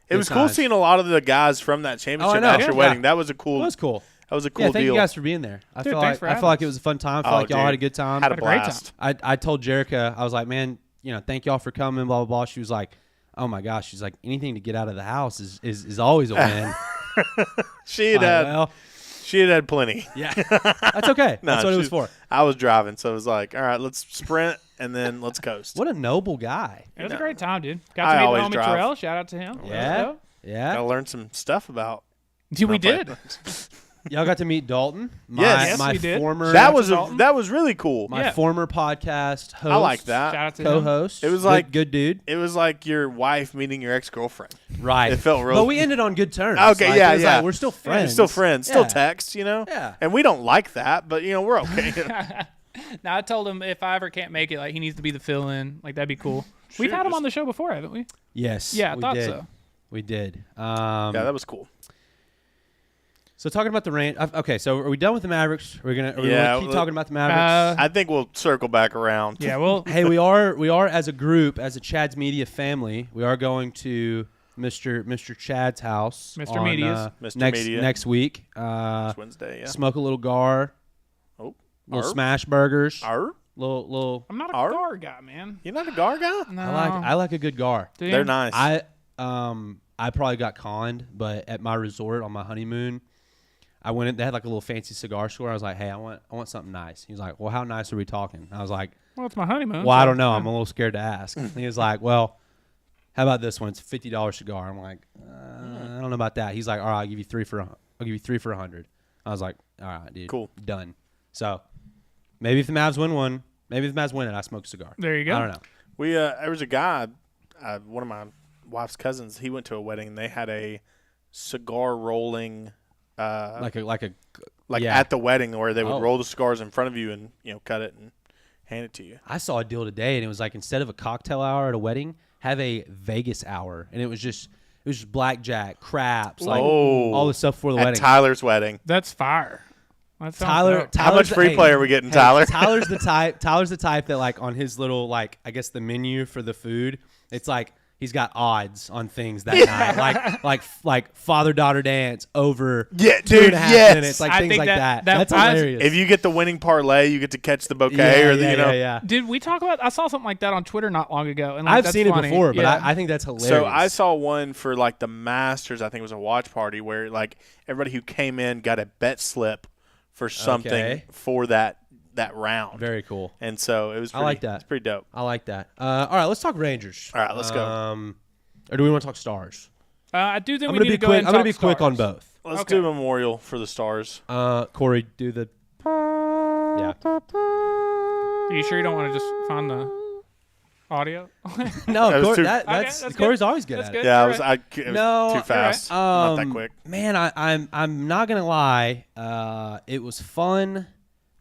It was cool seeing a lot of the guys from that championship at your wedding. That was a cool. That was cool. That was a cool deal. Thank you guys for being there. I feel like it was a fun time. I feel like y'all had a good time. Had a blast. Great time. I told Jerica, I was like, man, thank y'all for coming, blah, blah, blah. She was like, oh, my gosh. She's like, anything to get out of the house is always a win. She had had plenty. Yeah. That's okay. That's what it was for. I was driving, so it was like, all right, let's sprint, and then let's coast. What a noble guy. It was a great time, dude. Got to meet the homie Terrell. Shout out to him. Yeah. Yeah. Got to learn some stuff about. We did. Y'all got to meet Dalton. Yes, my we did. former. That was really cool. My former podcast host. I like that. Shout out to co-host. It was like good dude. It was like your wife meeting your ex-girlfriend. Right. It felt real. But we ended on good terms. Okay, like, we're still friends. Still text, Yeah. And we don't like that, but we're okay. Now I told him if I ever can't make it, like he needs to be the fill-in. Like that'd be cool. We've had him on the show before, haven't we? Yes. Yeah, I thought so. We did. Yeah, that was cool. So talking about the rain. Okay, so are we done with the Mavericks? Are we gonna keep talking about the Mavericks? I think we'll circle back around. Yeah, well, hey, we are as a group, as a Chad's Media family, we are going to Mr. Chad's house. Mr. Media's. Next week. It's Wednesday. Yeah. Smoke a little gar. Oh, little smash burgers. Little. I'm not a gar guy, man. You're not a gar guy? No. I like a good gar. Dude. They're nice. I probably got conned, but at my resort on my honeymoon, I went in. They had like a little fancy cigar store. I was like, "Hey, I want something nice." He was like, "Well, how nice are we talking?" I was like, "Well, it's my honeymoon." Well, I don't know. I'm a little scared to ask. He was like, "Well, how about this one? It's a $50 cigar." I'm like, "I don't know about that." He's like, "All right, I'll give you three for $100." I was like, "All right, dude, cool, done." So maybe if the Mavs win one, maybe if the Mavs win it, I smoke a cigar. There you go. I don't know. There was a guy, one of my wife's cousins. He went to a wedding and they had a cigar rolling. At the wedding where they would roll the cigars in front of you and cut it and hand it to you. I saw a deal today and it was like instead of a cocktail hour at a wedding, have a Vegas hour, and it was just blackjack, craps, like all the stuff for the wedding. Tyler's wedding. That's fire. Tyler, how much free play are we getting, Tyler? Tyler's the type that like on his little I guess the menu for the food, it's like he's got odds on things that night, like father-daughter dance over 2.5 minutes, like things like that. That's hilarious. If you get the winning parlay, you get to catch the bouquet, yeah. Did we talk about? I saw something like that on Twitter not long ago, and I've seen it before, but I think that's hilarious. So I saw one for like the Masters. I think it was a watch party where like everybody who came in got a bet slip for something for that round. Very cool. And so it was pretty, I like that. It's pretty dope. I like that. All right, let's talk Rangers. All right, let's go. Or do we want to talk Stars? I do think we need to go ahead and I'm going to be Stars. quick on both. Let's do Memorial for the Stars. Corey, do the Yeah. Are you sure you don't want to just find the audio? No, that's Corey's always good at it. Yeah, it was too fast. Right. Not that quick. Man, I'm not gonna lie. It was fun,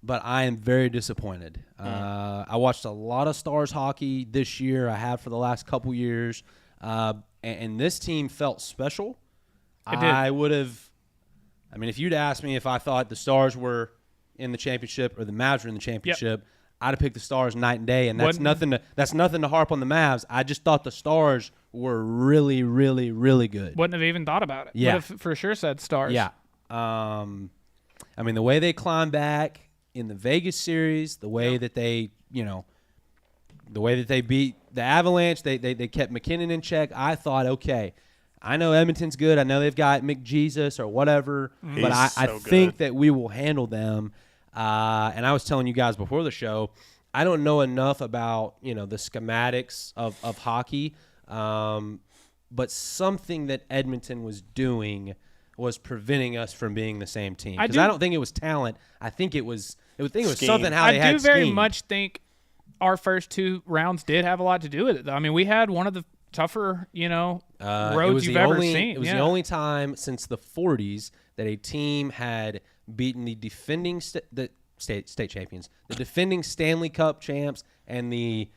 but I am very disappointed. I watched a lot of Stars hockey this year. I have for the last couple years, and this team felt special. I would have. I mean, if you'd asked me if I thought the Stars were in the championship or the Mavs were in the championship, I'd have picked the Stars night and day, and that's nothing to harp on the Mavs. I just thought the Stars were really, really, really good. Wouldn't have even thought about it. Yeah. Would have for sure said Stars. Yeah. I mean, the way they climbed back in the Vegas series, the way that they, the way that they beat the Avalanche, they kept McKinnon in check. I thought, okay, I know Edmonton's good. I know they've got McJesus or whatever, but I think that we will handle them. And I was telling you guys before the show, I don't know enough about, the schematics of hockey, but something that Edmonton was doing was preventing us from being the same team. Because I don't think it was talent. I think it was something how they had I do very much think our first two rounds did have a lot to do with it, though. I mean, we had one of the tougher, roads you've ever seen. It was the only time since the 40s that a team had beaten the defending state champions, the defending Stanley Cup champs, and the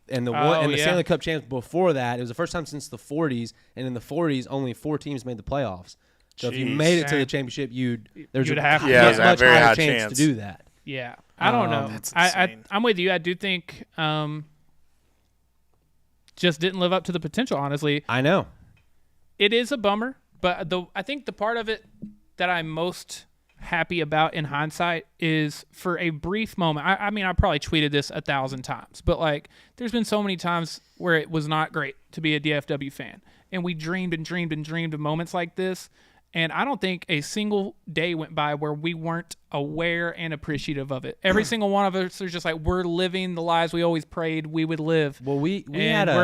Stanley Cup champs before that. It was the first time since the 40s, and in the 40s, only 4 teams made the playoffs. So if you made it to the championship, you'd have a much higher chance to do that. Yeah, I don't know. That's insane. I'm with you. I do think just didn't live up to the potential, honestly. I know. It is a bummer, but I think the part of it that I'm most happy about in hindsight is for a brief moment. I mean, I probably tweeted this 1,000 times, but there's been so many times where it was not great to be a DFW fan, and we dreamed and dreamed and dreamed of moments like this. And I don't think a single day went by where we weren't aware and appreciative of it. Every single one of us is just like, we're living the lives we always prayed we would live. Well, we're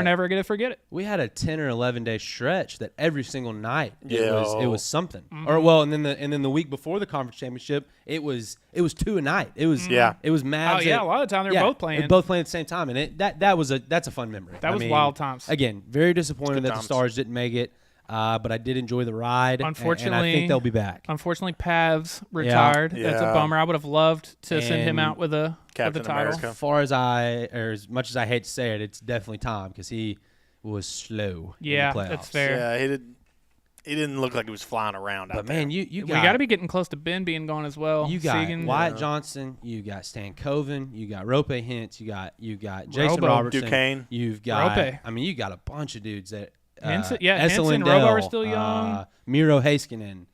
never going to forget it. We had a 10 or 11 day stretch that every single night it was something. Mm-hmm. And then the week before the conference championship, it was 2 a night. It was it was Mavs. Oh yeah, a lot of the time they're both playing. Both playing at the same time, and that's a fun memory. That was wild times. Again, very disappointed that the Stars didn't make it. But I did enjoy the ride. Unfortunately, and I think they'll be back. Unfortunately, Pavs retired. Yeah. That's a bummer. I would have loved to send him out with the title. America. As much as I hate to say it, it's definitely Tom because he was slow. Yeah, in the playoffs. that's fair. Yeah, he didn't look like he was flying around out there. Man, we got to be getting close to Ben being gone as well. You got Segan, Wyatt Johnson, you got Stan Coven, you got Rope Hintz, you got Jason Robertson, Duquesne. You've got Rope. I mean, you got a bunch of dudes that. Henson Lindell, Robo are still young. Miro Heiskanen,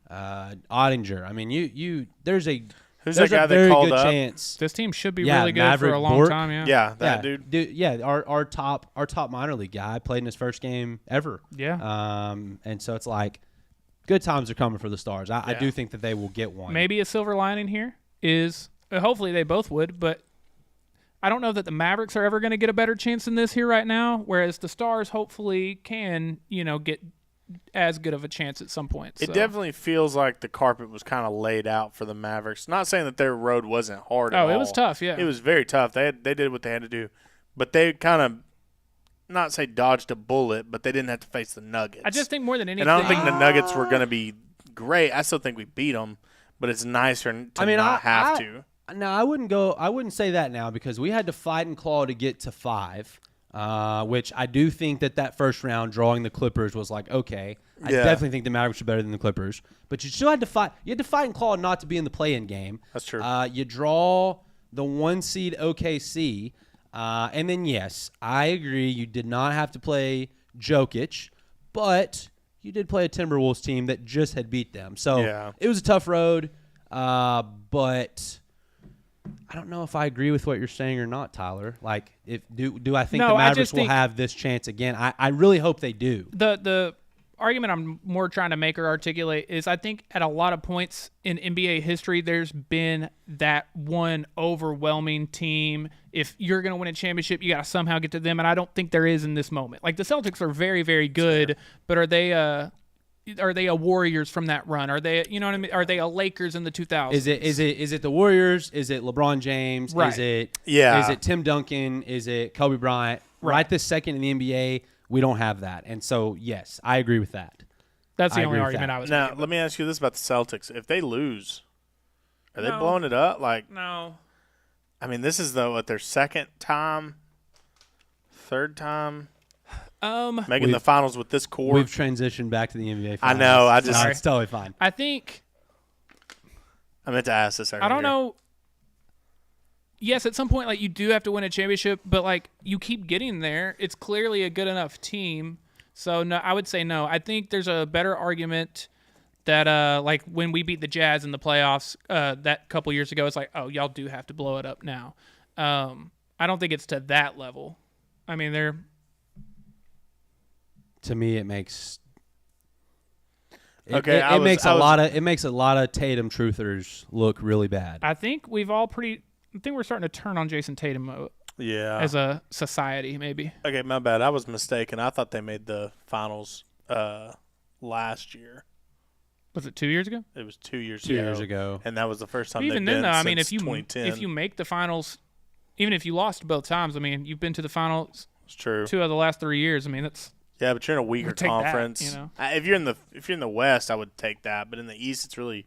Ottinger. I mean, there's a guy very that called good up? chance. This team should be really good Maverick for a long Bork. time. Yeah, that dude. Our top minor league guy played in his first game ever. Yeah. And so it's like good times are coming for the Stars. I do think that they will get one. Maybe a silver lining here is hopefully they both would, but I don't know that the Mavericks are ever going to get a better chance than this here right now, whereas the Stars hopefully can, get as good of a chance at some point. It definitely feels like the carpet was kind of laid out for the Mavericks. Not saying that their road wasn't hard at all. It was tough, yeah. It was very tough. They did what they had to do. But they kind of, not say dodged a bullet, but they didn't have to face the Nuggets. I just think more than anything. And I don't think the Nuggets were going to be great. I still think we beat them, but it's nicer to not have to. No, I wouldn't say that now because we had to fight and claw to get to 5, which I do think that first round drawing the Clippers was like, okay, I definitely think the Mavericks are better than the Clippers, but you still had to fight. You had to fight and claw not to be in the play-in game. That's true. You draw the 1 seed OKC, and then yes, I agree. You did not have to play Jokic, but you did play a Timberwolves team that just had beat them. So it was a tough road, but I don't know if I agree with what you're saying or not, Tyler. Like, do I think the Mavericks will have this chance again? I really hope they do. The argument I'm more trying to make or articulate is I think at a lot of points in NBA history, there's been that one overwhelming team. If you're going to win a championship, you got to somehow get to them, and I don't think there is in this moment. Like, the Celtics are very, very good, but are they a Warriors from that run? Are they, you know what I mean? Are they a Lakers in the 2000s? Is it the Warriors? Is it LeBron James? Right. Is it Tim Duncan? Is it Kobe Bryant? Right this second in the NBA, we don't have that. And so, yes, I agree with that. That's the only argument I was making. Now, let me ask you this about the Celtics. If they lose, are they blowing it up? Like, no. I mean, this is their second time, third time making the finals with this core. We've transitioned back to the NBA finals. I know. It's totally fine. I think I meant to ask this earlier. I don't know. Yes, at some point, like, you do have to win a championship, but, like, you keep getting there. It's clearly a good enough team. So, no, I would say no. I think there's a better argument that, like, when we beat the Jazz in the playoffs that couple years ago, it's like, oh, y'all do have to blow it up now. I don't think it's to that level. I mean, they're... To me, it makes... Okay, it makes a lot of Tatum truthers look really bad. I think we've all I think we're starting to turn on Jason Tatum as a society, maybe. Okay, my bad. I was mistaken. I thought they made the finals last year. Was it 2 years ago? It was 2 years ago. 2 years ago. And that was the first time even they've then, been though, I since mean, if you make the finals, even if you lost both times, I mean, you've been to the finals. It's true. 2 of the last 3 years. I mean, that's... Yeah, but you're in a weaker conference. That, you know? If you're in the West, I would take that. But in the East, it's really,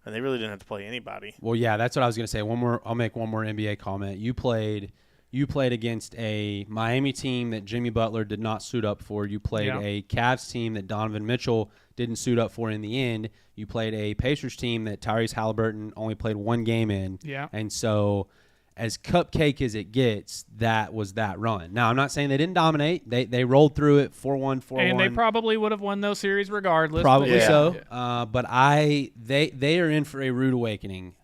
and they really didn't have to play anybody. Well, yeah, that's what I was going to say. I'll make one more NBA comment. You played against a Miami team that Jimmy Butler did not suit up for. You played a Cavs team that Donovan Mitchell didn't suit up for in the end. You played a Pacers team that Tyrese Halliburton only played one game in. Yeah. And so, as cupcake as it gets, that was that run. Now, I'm not saying they didn't dominate. They rolled through it 4-1, 4-1. And they probably would have won those series regardless. Probably so. Yeah. But they are in for a rude awakening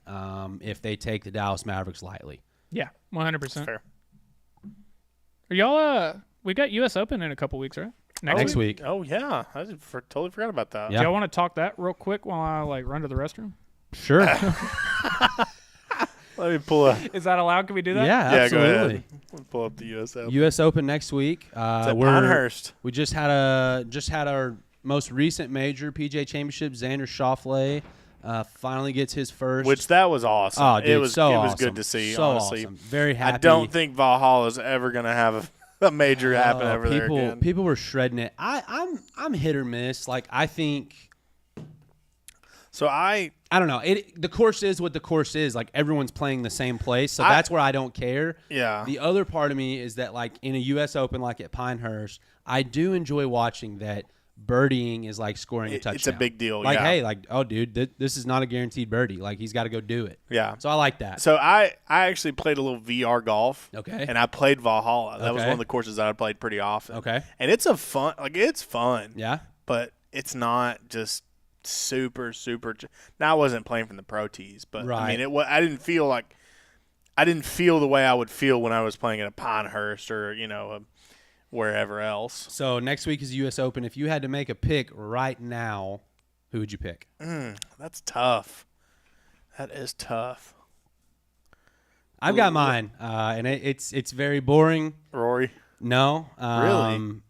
if they take the Dallas Mavericks lightly. Yeah, 100%. Fair. Are y'all we got US Open in a couple weeks, right? Next week. Oh, yeah. I totally forgot about that. Yeah. Do y'all want to talk that real quick while I run to the restroom? Sure. Let me pull up. Is that allowed? Can we do that? Yeah, absolutely. Go ahead. We'll pull up the U.S. Open. U.S. Open next week. It's at Pinehurst. We just had our most recent major PGA Championship. Xander Schauffele finally gets his first. Which that was awesome. Oh, dude, it was awesome. good to see. So honestly, awesome. Very happy. I don't think Valhalla is ever going to have a major happen over there again. People were shredding it. I'm hit or miss. Like, I think. So I don't know. The course is what the course is. Like, everyone's playing the same place, so that's where I don't care. Yeah. The other part of me is that, like, in a U.S. Open, like at Pinehurst, I do enjoy watching that birdieing is like scoring a touchdown. It's a big deal. Like, yeah. hey, like, oh, dude, this is not a guaranteed birdie. Like, he's got to go do it. Yeah. So I like that. So I actually played a little VR golf. Okay. And I played Valhalla. That was one of the courses that I played pretty often. Okay. And it's it's fun. Yeah. But it's not just super. Now I wasn't playing from the pro tees, but right. I mean, I didn't feel the way I would feel when I was playing at a Pinehurst or wherever else. So next week is U.S. Open. If you had to make a pick right now, who would you pick? That's tough. That is tough. I've got mine, and it's very boring. Rory? No. Really?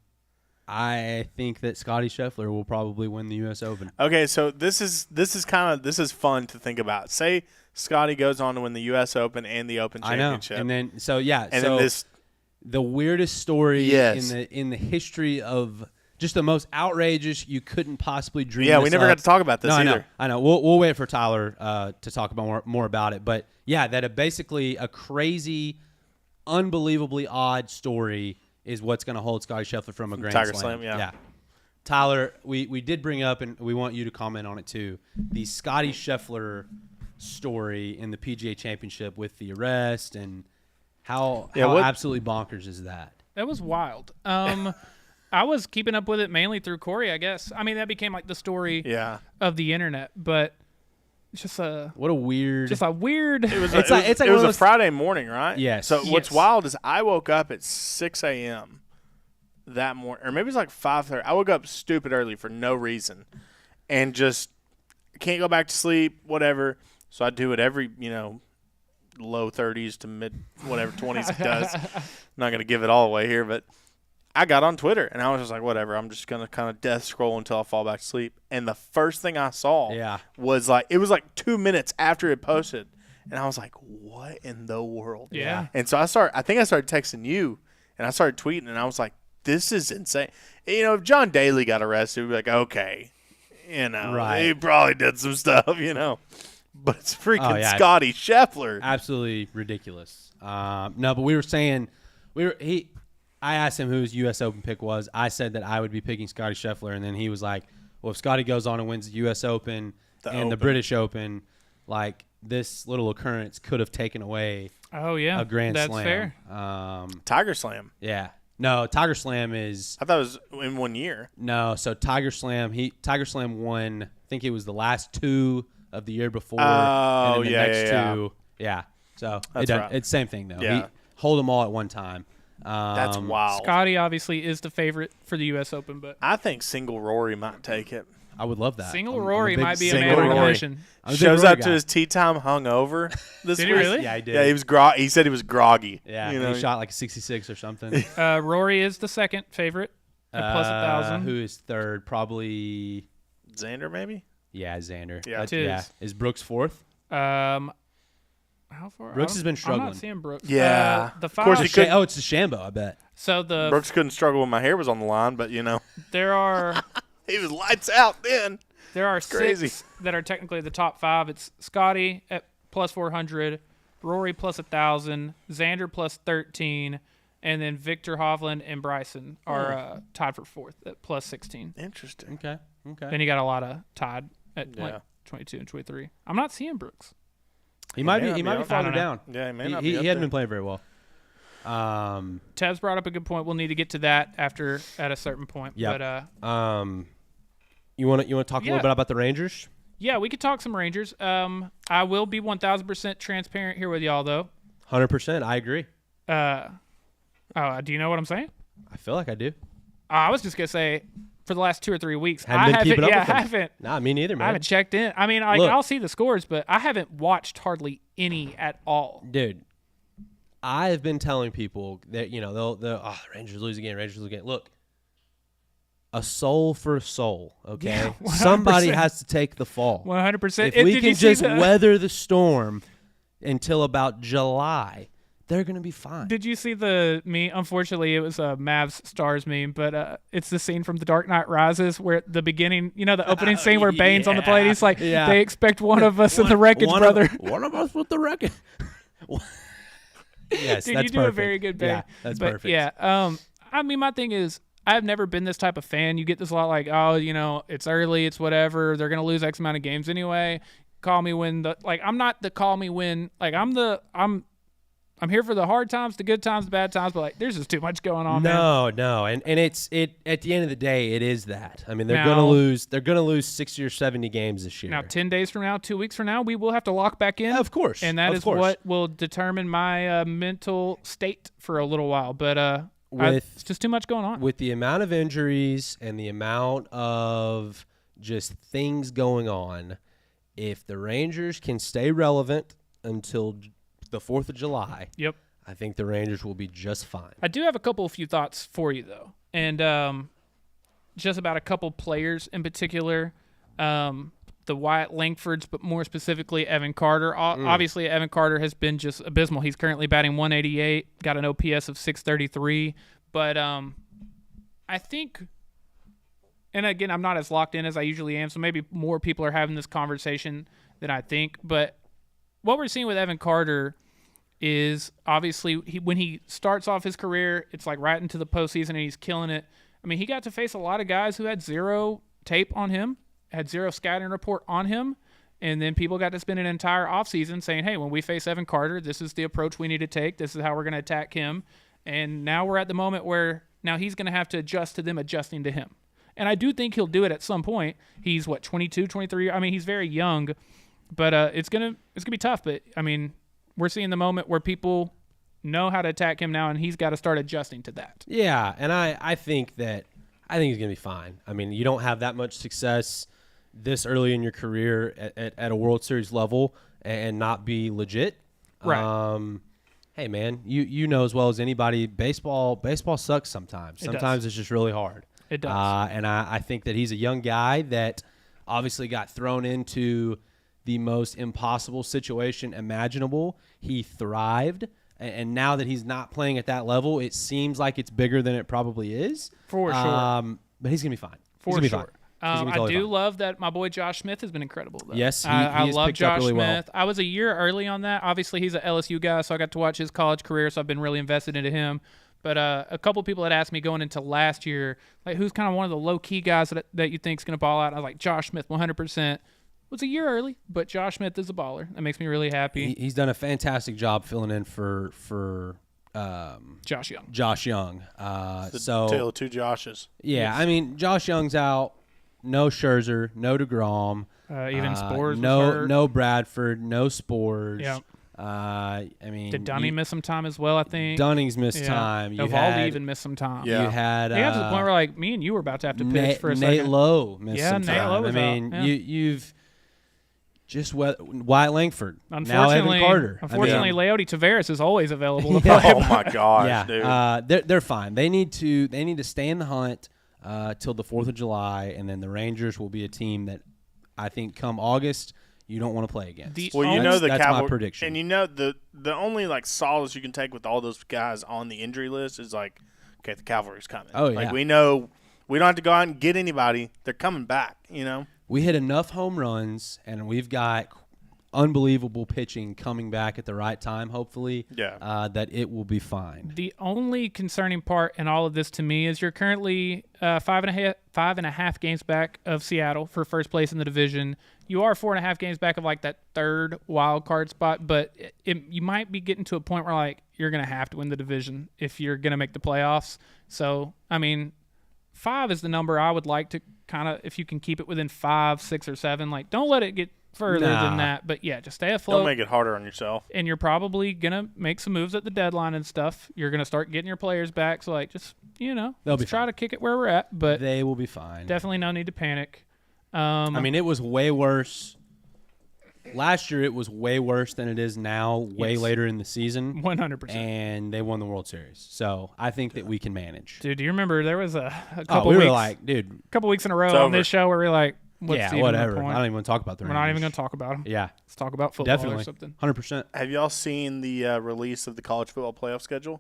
I think that Scottie Scheffler will probably win the U.S. Open. Okay, so this is fun to think about. Say Scottie goes on to win the U.S. Open and the Open Championship. I know. And then then this the weirdest story in the history of just the most outrageous you couldn't possibly dream. Yeah, we never got to talk about this either. I know. We'll wait for Tyler to talk about more about it. But yeah, basically a crazy, unbelievably odd story is what's going to hold Scottie Scheffler from a Grand Tiger Slam. Yeah. Tyler, we did bring up, and we want you to comment on it too, the Scottie Scheffler story in the PGA Championship with the arrest and how absolutely bonkers is that? That was wild. I was keeping up with it mainly through Corey, I guess. I mean, that became like the story of the internet, but it's just a weird. It was a Friday morning, right? Yes. So what's wild is I woke up at 6 a.m. that morning, or maybe it's like 5:30. I woke up stupid early for no reason, and just can't go back to sleep. Whatever. So I do it every low 30s to mid 20s it does. I'm not gonna give it all away here, but I got on Twitter, and I was just like, whatever, I'm just going to kind of death scroll until I fall back to sleep. And the first thing I saw was it was like 2 minutes after it posted. And I was like, what in the world? Yeah. And so I think I started texting you, and I started tweeting, and I was like, this is insane. If John Daly got arrested, we'd be like, okay, he probably did some stuff, But it's freaking Scottie Scheffler. Absolutely ridiculous. No, but we were saying I asked him who his U.S. Open pick was. I said that I would be picking Scottie Scheffler, and then he was like, well, if Scottie goes on and wins the U.S. Open the British Open, like this little occurrence could have taken away a Grand Slam. That's fair. Tiger Slam. Yeah. No, Tiger Slam is – I thought it was in 1 year. No, so Tiger Slam won, I think it was the last two of the year before. Oh, and then the next two. Yeah. So it's the same thing, though. Yeah. He hold them all at one time. That's wild. Scottie obviously is the favorite for the U.S. Open, but I think single Rory might take it. I would love that. Single Rory might be a man on a mission. Shows up to his tee time hungover this week. Did he really? Yeah, he did. Yeah, he said he was groggy. Yeah, he shot like a 66 or something. Rory is the second favorite at plus 1,000. Who is third? Probably Xander, maybe. Yeah, Xander. Yeah, Is Brooks fourth? How far? Brooks has been struggling. I'm not seeing Brooks. Yeah. The five. Of course, he could. Oh, it's DeChambeau, I bet. So Brooks couldn't struggle when my hair was on the line, but there are. He was lights out then. There are crazy. 6 that are technically the top 5. It's Scottie at plus 400, Rory plus 1,000, Xander plus 13, and then Victor Hovland and Bryson are tied for 4th at plus 16. Interesting. Okay. Then you got a lot of tied at like 22 and 23. I'm not seeing Brooks. He might be farther down. Yeah, he may not be. He hadn't been playing very well. Tev's brought up a good point. We'll need to get to that at a certain point. Yeah. But you want to talk a little bit about the Rangers? Yeah, we could talk some Rangers. I will be 1,000% transparent here with y'all though. 100%. I agree. Do you know what I'm saying? I feel like I do. I was just gonna say, for the last 2 or 3 weeks, I haven't. Nah, me neither, man. I haven't checked in. I mean, I'll see the scores, but I haven't watched hardly any at all. Dude, I have been telling people that the Rangers lose again. Look, a soul for a soul. Okay, yeah, somebody has to take the fall. 100%. If we can just weather the storm until about July, they're going to be fine. Did you see the meme? Unfortunately, it was a Mavs Stars meme, but it's the scene from The Dark Knight Rises where at the beginning, the opening scene where Bane's on the plane. He's like, they expect one of us in the wreckage, brother. One of us with the wreckage. Yes, dude, that's you do perfect. A very good Bane. Yeah, that's perfect. Yeah, I mean, my thing is, I've never been this type of fan. You get this a lot like, it's early, it's whatever. They're going to lose X amount of games anyway. Call me when I'm not the call me when, I'm here for the hard times, the good times, the bad times, but there's just too much going on. No, and it's at the end of the day, it is that. I mean, they're gonna lose. They're gonna lose 60 or 70 games this year. Now, 10 days from now, 2 weeks from now, we will have to lock back in. Of course, and that is what will determine my mental state for a little while. But it's just too much going on. With the amount of injuries and the amount of just things going on, if the Rangers can stay relevant until the 4th of July. Yep. I think the Rangers will be just fine. I do have a few thoughts for you, though. And just about a couple players in particular. The Wyatt Langfords, but more specifically Evan Carter. Obviously, Evan Carter has been just abysmal. He's currently batting 188, got an OPS of 633. But I think, and again, I'm not as locked in as I usually am, so maybe more people are having this conversation than I think. But what we're seeing with Evan Carter is obviously when he starts off his career, it's like right into the postseason and he's killing it. I mean, he got to face a lot of guys who had zero tape on him, had zero scouting report on him, and then people got to spend an entire offseason saying, hey, when we face Evan Carter, this is the approach we need to take. This is how we're going to attack him. And now we're at the moment where Now he's going to have to adjust to them adjusting to him. And I do think he'll do it at some point. He's 22, 23. I mean, he's very young, but it's going to be tough. But I mean, we're seeing the moment where people know how to attack him now, and he's got to start adjusting to that. Yeah, and I think he's going to be fine. I mean, you don't have that much success this early in your career at a World Series level and not be legit. Right. Hey, man, you know as well as anybody, baseball sucks sometimes. Sometimes it's just really hard. It does. And I think that he's a young guy that obviously got thrown into the most impossible situation imaginable. He thrived. And now that he's not playing at that level, it seems like it's bigger than it probably is. For sure. But he's going to be fine. For sure. I do love that my boy Josh Smith has been incredible, though. Yes, I love Josh really Smith. Well. I was a year early on that. Obviously, he's an LSU guy, so I got to watch his college career, so I've been really invested into him. But a couple people had asked me going into last year, like, who's kind of one of the low-key guys that you think is going to ball out? I was like, Josh Smith, 100%. Was a year early, but Josh Smith is a baller. That makes me really happy. He's done a fantastic job filling in for Josh Young. Josh Young. So tale of two Joshes. Yeah, Yes. I mean, Josh Young's out. No Scherzer, no DeGrom. Even Spores. No Bradford, no Spores. Yeah. I mean, Did Dunning miss some time as well? I think Dunning's missed time. Evaldi even missed some time. Yeah. You had. They got to the point where like me and you were about to have to pitch for a second. Nate Lowe missed some Nate time. Lowe was I mean, out. Yeah. you've just Wyatt Langford. Unfortunately, now Evan Carter. Leody Taveras is always available to play. Oh my gosh, dude. They're fine. They need to stay in the hunt till the 4th of July, and then the Rangers will be a team that I think come August you don't want to play against. The that's Cavalry, my prediction. And you know the only like solace you can take with all those guys on the injury list is like, okay, the Cavalry's coming. Oh, yeah. Like we know we don't have to go out and get anybody. They're coming back, you know. We hit enough home runs, and we've got unbelievable pitching coming back at the right time, hopefully, that it will be fine. The only concerning part in all of this to me is you're currently 5.5 games back of Seattle for first place in the division. You are 4.5 games back of like that third wild card spot, but you might be getting to a point where like you're going to have to win the division if you're going to make the playoffs. So, I mean, 5 is the number I would like to kind of, if you can keep it within 5, 6, or 7, like don't let it get further than that. But yeah, just stay afloat. Don't make it harder on yourself. And you're probably going to make some moves at the deadline and stuff. You're going to start getting your players back. So like just, let's try to kick it where we're at. But they will be fine. Definitely no need to panic. I mean, it was way worse. Last year, it was way worse than it is now, way later in the season. 100%. And they won the World Series. So I think that we can manage. Dude, do you remember there was a couple weeks in a row on this show where we were like, whatever. I don't even want to talk about the Rangers. We're not even going to talk about them. Yeah. Let's talk about football Definitely. or something. 100%. Have y'all seen the release of the college football playoff schedule?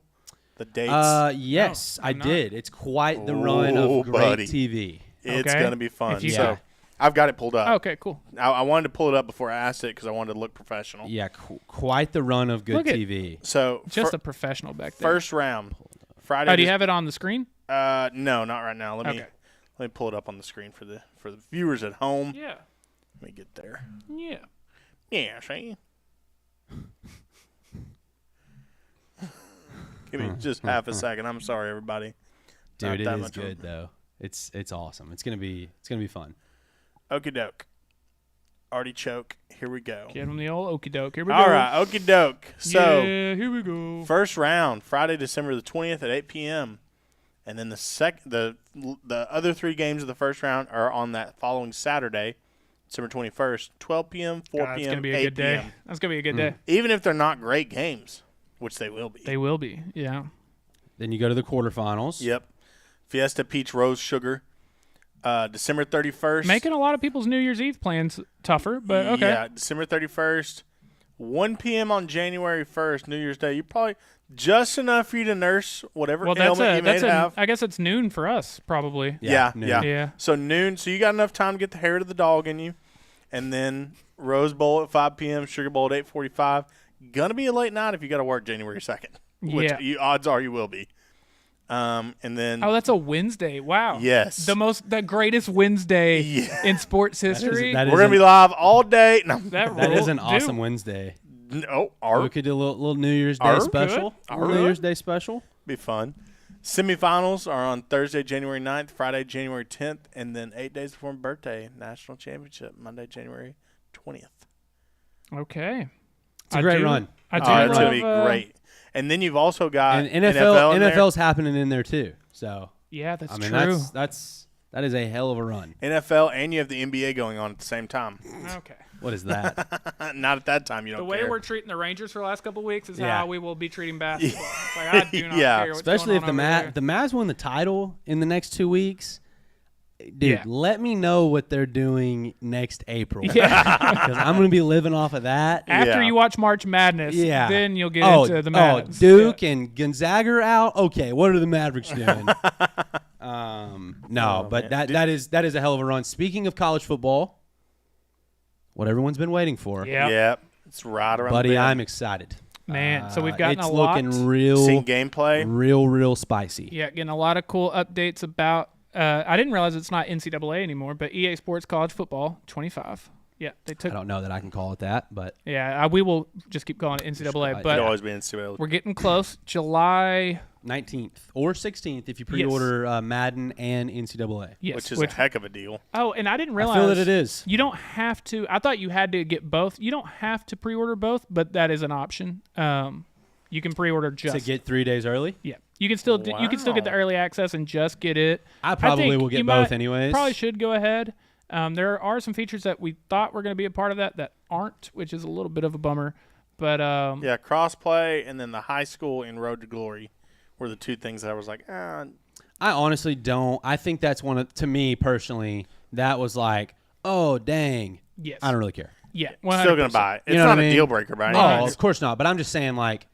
The dates? Yes, I did. It's quite the run of great TV. It's going to be fun. So I've got it pulled up. Okay, cool. I wanted to pull it up before I asked it because I wanted to look professional. Yeah, quite the run of good TV. So just a professional back there. First round, Friday. Oh, do you have it on the screen? No, not right now. Let me pull it up on the screen for the viewers at home. Yeah. Let me get there. Yeah. Yeah, see? Give me just half a second. I'm sorry, everybody. Dude, it is good though. It's awesome. It's gonna be fun. Okie doke. Artichoke. Here we go. Get him the old okie doke. Here we go. All right, okie doke. So here we go. First round, Friday, December the 20th at 8 p.m. And then the other 3 games of the first round are on that following Saturday, December 21st, 12 p.m., 4 p.m., it's gonna be 8 a good day. p.m. That's gonna be a good day. Even if they're not great games, which they will be. They will be. Yeah. Then you go to the quarterfinals. Yep. Fiesta Peach Rose Sugar. December 31st. Making a lot of people's New Year's Eve plans tougher, but okay. Yeah, December 31st, 1 p.m. on January 1st, New Year's Day. You're probably just enough for you to nurse whatever ailment you may have. I guess it's noon for us, probably. Yeah. So noon. So you got enough time to get the hair of the dog in you. And then Rose Bowl at 5 p.m., Sugar Bowl at 8:45. Gonna be a late night if you got to work January 2nd, which odds are you will be. And then that's a Wednesday. Wow. Yes. The greatest Wednesday in sports history. We're gonna be live all day. No, that is an awesome Wednesday. No, we could do a little New Year's Day special. New Year's Day special. Be fun. Semifinals are on Thursday, January 9th, Friday, January 10th, and then 8 days before my birthday, national championship, Monday, January 20th. Okay. It's a great run. It's going to be great. And then you've also got and NFL's happening in there too. So yeah, that's true. That is a hell of a run. NFL, and you have the NBA going on at the same time. Okay. What is that? Not at that time. You don't. The way care. We're treating the Rangers for the last couple of weeks is how we will be treating basketball. It's like, I do not care what's especially going if the Mavs win the title in the next 2 weeks. Dude, let me know what they're doing next April. Yeah. Because I'm going to be living off of that. After you watch March Madness, then you'll get into the Mavs. Duke and Gonzaga are out. Okay, what are the Mavericks doing? But that is a hell of a run. Speaking of college football, what everyone's been waiting for. Yep. It's right around Buddy, the bend. I'm excited. Man, so we've gotten it's a lot. It's looking real. Seeing gameplay. Real spicy. Yeah, getting a lot of cool updates about I didn't realize it's not NCAA anymore, but EA Sports College Football 25. Yeah, they took. I don't know that I can call it that, but yeah, we will just keep calling it NCAA. But it'll always be NCAA. We're getting close. July 19th or 16th if you pre-order Madden and NCAA. Yes, which is a heck of a deal. Oh, and I didn't realize. I feel that it is. You don't have to. I thought you had to get both. You don't have to pre-order both, but that is an option. You can pre-order just to get 3 days early. Yeah, you can still you can still get the early access and just get it. I probably will get both anyways. Probably should go ahead. There are some features that we thought were going to be a part of that aren't, which is a little bit of a bummer. But crossplay and then the high school and Road to Glory were the two things that I was like, I honestly don't. I think that's to me personally, that was like, oh dang. Yes. I don't really care. Yeah, 100%. Still gonna buy it. It's not a deal breaker by any means. Oh, of course not. But I'm just saying, like,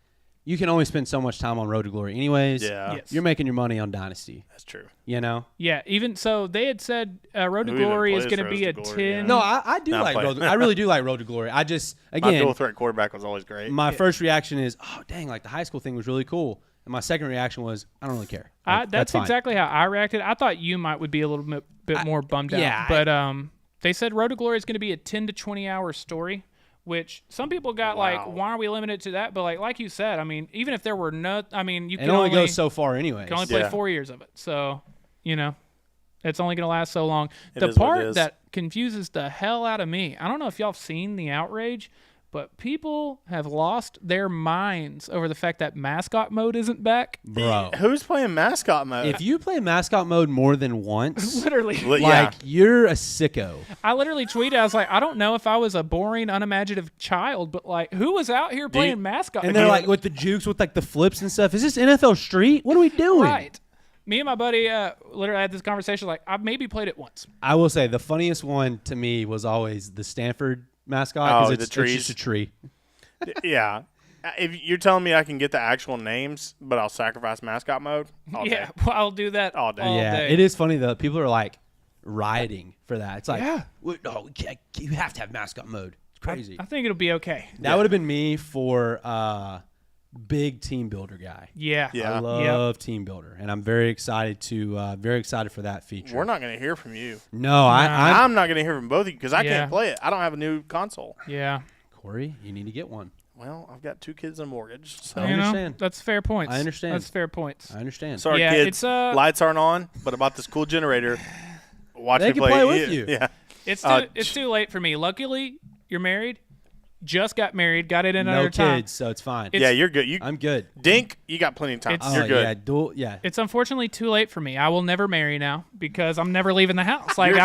you can only spend so much time on Road to Glory anyways. Yeah. Yes. You're making your money on Dynasty. That's true. You know? Yeah, even so they had said Road to Glory is going to be a 10. Yeah. No, I do like Road to Glory. I really do like Road to Glory. I just, again. My dual threat quarterback was always great. My first reaction is, oh, dang, like the high school thing was really cool. And my second reaction was, I don't really care. Like, that's exactly how I reacted. I thought you would be a little bit more bummed out. But they said Road to Glory is going to be a 10 to 20 hour story. Which some people got like, why are we limited to that? But like you said, I mean, even if there were you can only go so far anyway. You can only play 4 years of it, so it's only going to last so long. The part that confuses the hell out of me, I don't know if y'all have seen the outrage, but people have lost their minds over the fact that mascot mode isn't back. Bro, who's playing mascot mode? If you play mascot mode more than once, literally, you're a sicko. I literally tweeted, I was like, I don't know if I was a boring, unimaginative child, but like, who was out here playing mascot? And they're like with the jukes with like the flips and stuff. Is this NFL Street? What are we doing? Right. Me and my buddy literally had this conversation. Like, I've maybe played it once. I will say the funniest one to me was always the Stanford mascot because it's just a tree. Yeah. If you're telling me I can get the actual names, but I'll sacrifice mascot mode, all day. Well, I'll do that all day. It is funny though. People are like rioting for that. It's like, no, you have to have mascot mode. It's crazy. I think it'll be okay. That would have been me for big team builder guy. Yeah. I love team builder, and I'm very excited for that feature. We're not going to hear from you. No, I'm not going to hear from both of you because I can't play it. I don't have a new console. Yeah. Corey, you need to get one. Well, I've got 2 kids and a mortgage. So. I understand. That's fair points. I understand. That's fair points. I understand. Sorry, kids. Lights aren't on, but about this cool generator, watch me play. They can play with you. Yeah. It's too late for me. Luckily, you're married. Just got married. Got it in another time. No kids, so it's fine. You're good. I'm good. Dink, you got plenty of time. You're good. Yeah. It's unfortunately too late for me. I will never marry now because I'm never leaving the house. Like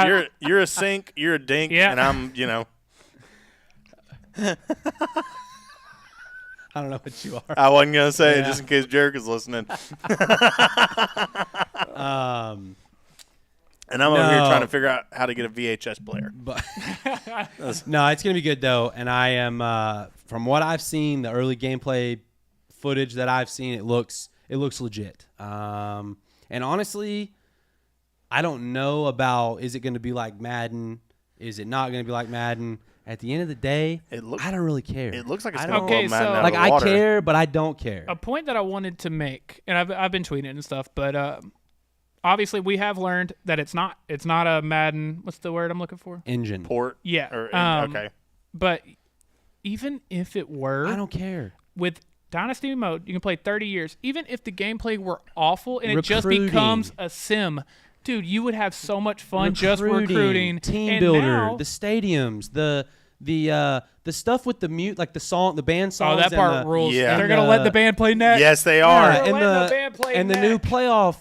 you're a sink, you're a dink, and I'm, I don't know what you are. I wasn't going to say it just in case Jerick is listening. And I'm over here trying to figure out how to get a VHS player. But no, it's going to be good, though. And I am, from what I've seen, the early gameplay footage that I've seen, it looks legit. And honestly, I don't know about, is it going to be like Madden? Is it not going to be like Madden? At the end of the day, I don't really care. It looks like it's going to blow Madden out of the I water. care, but I don't care. A point that I wanted to make, and I've been tweeting and stuff, but obviously we have learned that it's not a Madden. What's the word I'm looking for? Engine. Port. Yeah. Okay. But even if it were, I don't care. With Dynasty mode, you can play 30 years. Even if the gameplay were awful and it just becomes a sim, dude, you would have so much fun just recruiting. Team builder, the stadiums, the stuff with the the band songs. Oh, that part rules. Yeah. They're gonna let the band play next. Yes, they are. And the new playoff.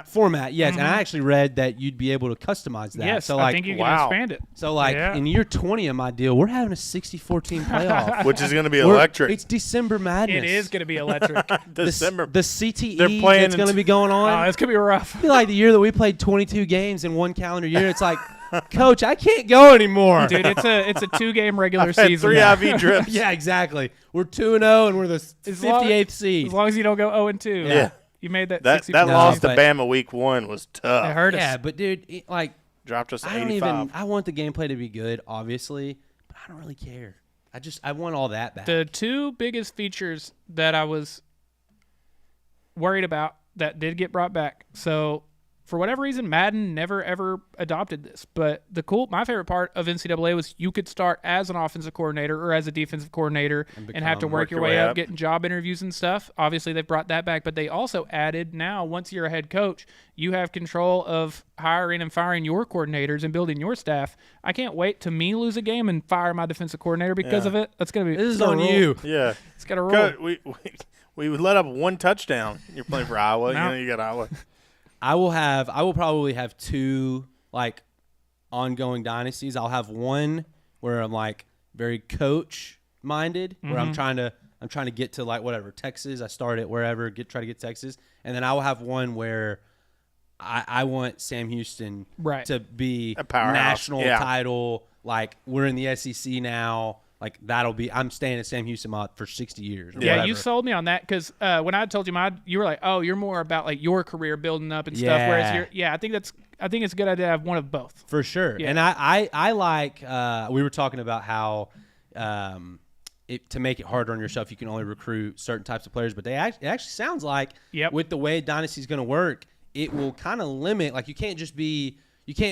Format. Yes, and I actually read that you'd be able to customize that. Yes, so I think you can expand it. So in year 20 of my deal, we're having a 64-team playoff, which is going to be electric. It's December Madness. It is going to be electric. December. The CTE that's going to be going on. Oh, it's going to be rough. It'll be like the year that we played 22 games in one calendar year. It's like, Coach, I can't go anymore. Dude, it's a 2-game regular season. 3 IV drips. Yeah, exactly. We're 2-0 and we're the 58th seed. As long as you don't go 0-2. Yeah. You made that. That loss to Bama week 1 was tough. It hurt us. Yeah, but dude, dropped us 85. I want the gameplay to be good, obviously, but I don't really care. I want all that back. The 2 biggest features that I was worried about that did get brought back. So for whatever reason, Madden never ever adopted this. But my favorite part of NCAA was you could start as an offensive coordinator or as a defensive coordinator and have to work your way up, getting job interviews and stuff. Obviously, they've brought that back, but they also added now, once you're a head coach, you have control of hiring and firing your coordinators and building your staff. I can't wait to lose a game and fire my defensive coordinator because of it. That's gonna be. This is on you. Yeah, it's got to roll. We let up 1 touchdown. You're playing for Iowa. No. You got Iowa. I will probably have 2 ongoing dynasties. I'll have one where I'm very coach minded, where I'm trying to get to whatever Texas. I start at wherever, try to get Texas, and then I will have one where I want Sam Houston to be a powerhouse. National title. We're in the SEC now. I'm staying at Sam Houston for 60 years. Yeah, whatever. you sold me on that because when I told you you were like, oh, you're more about your career building up and stuff. Whereas I think it's a good idea to have one of both. For sure. Yeah. And I like we were talking about how to make it harder on yourself, you can only recruit certain types of players. But it actually sounds like with the way Dynasty is going to work, it will kind of limit. You can't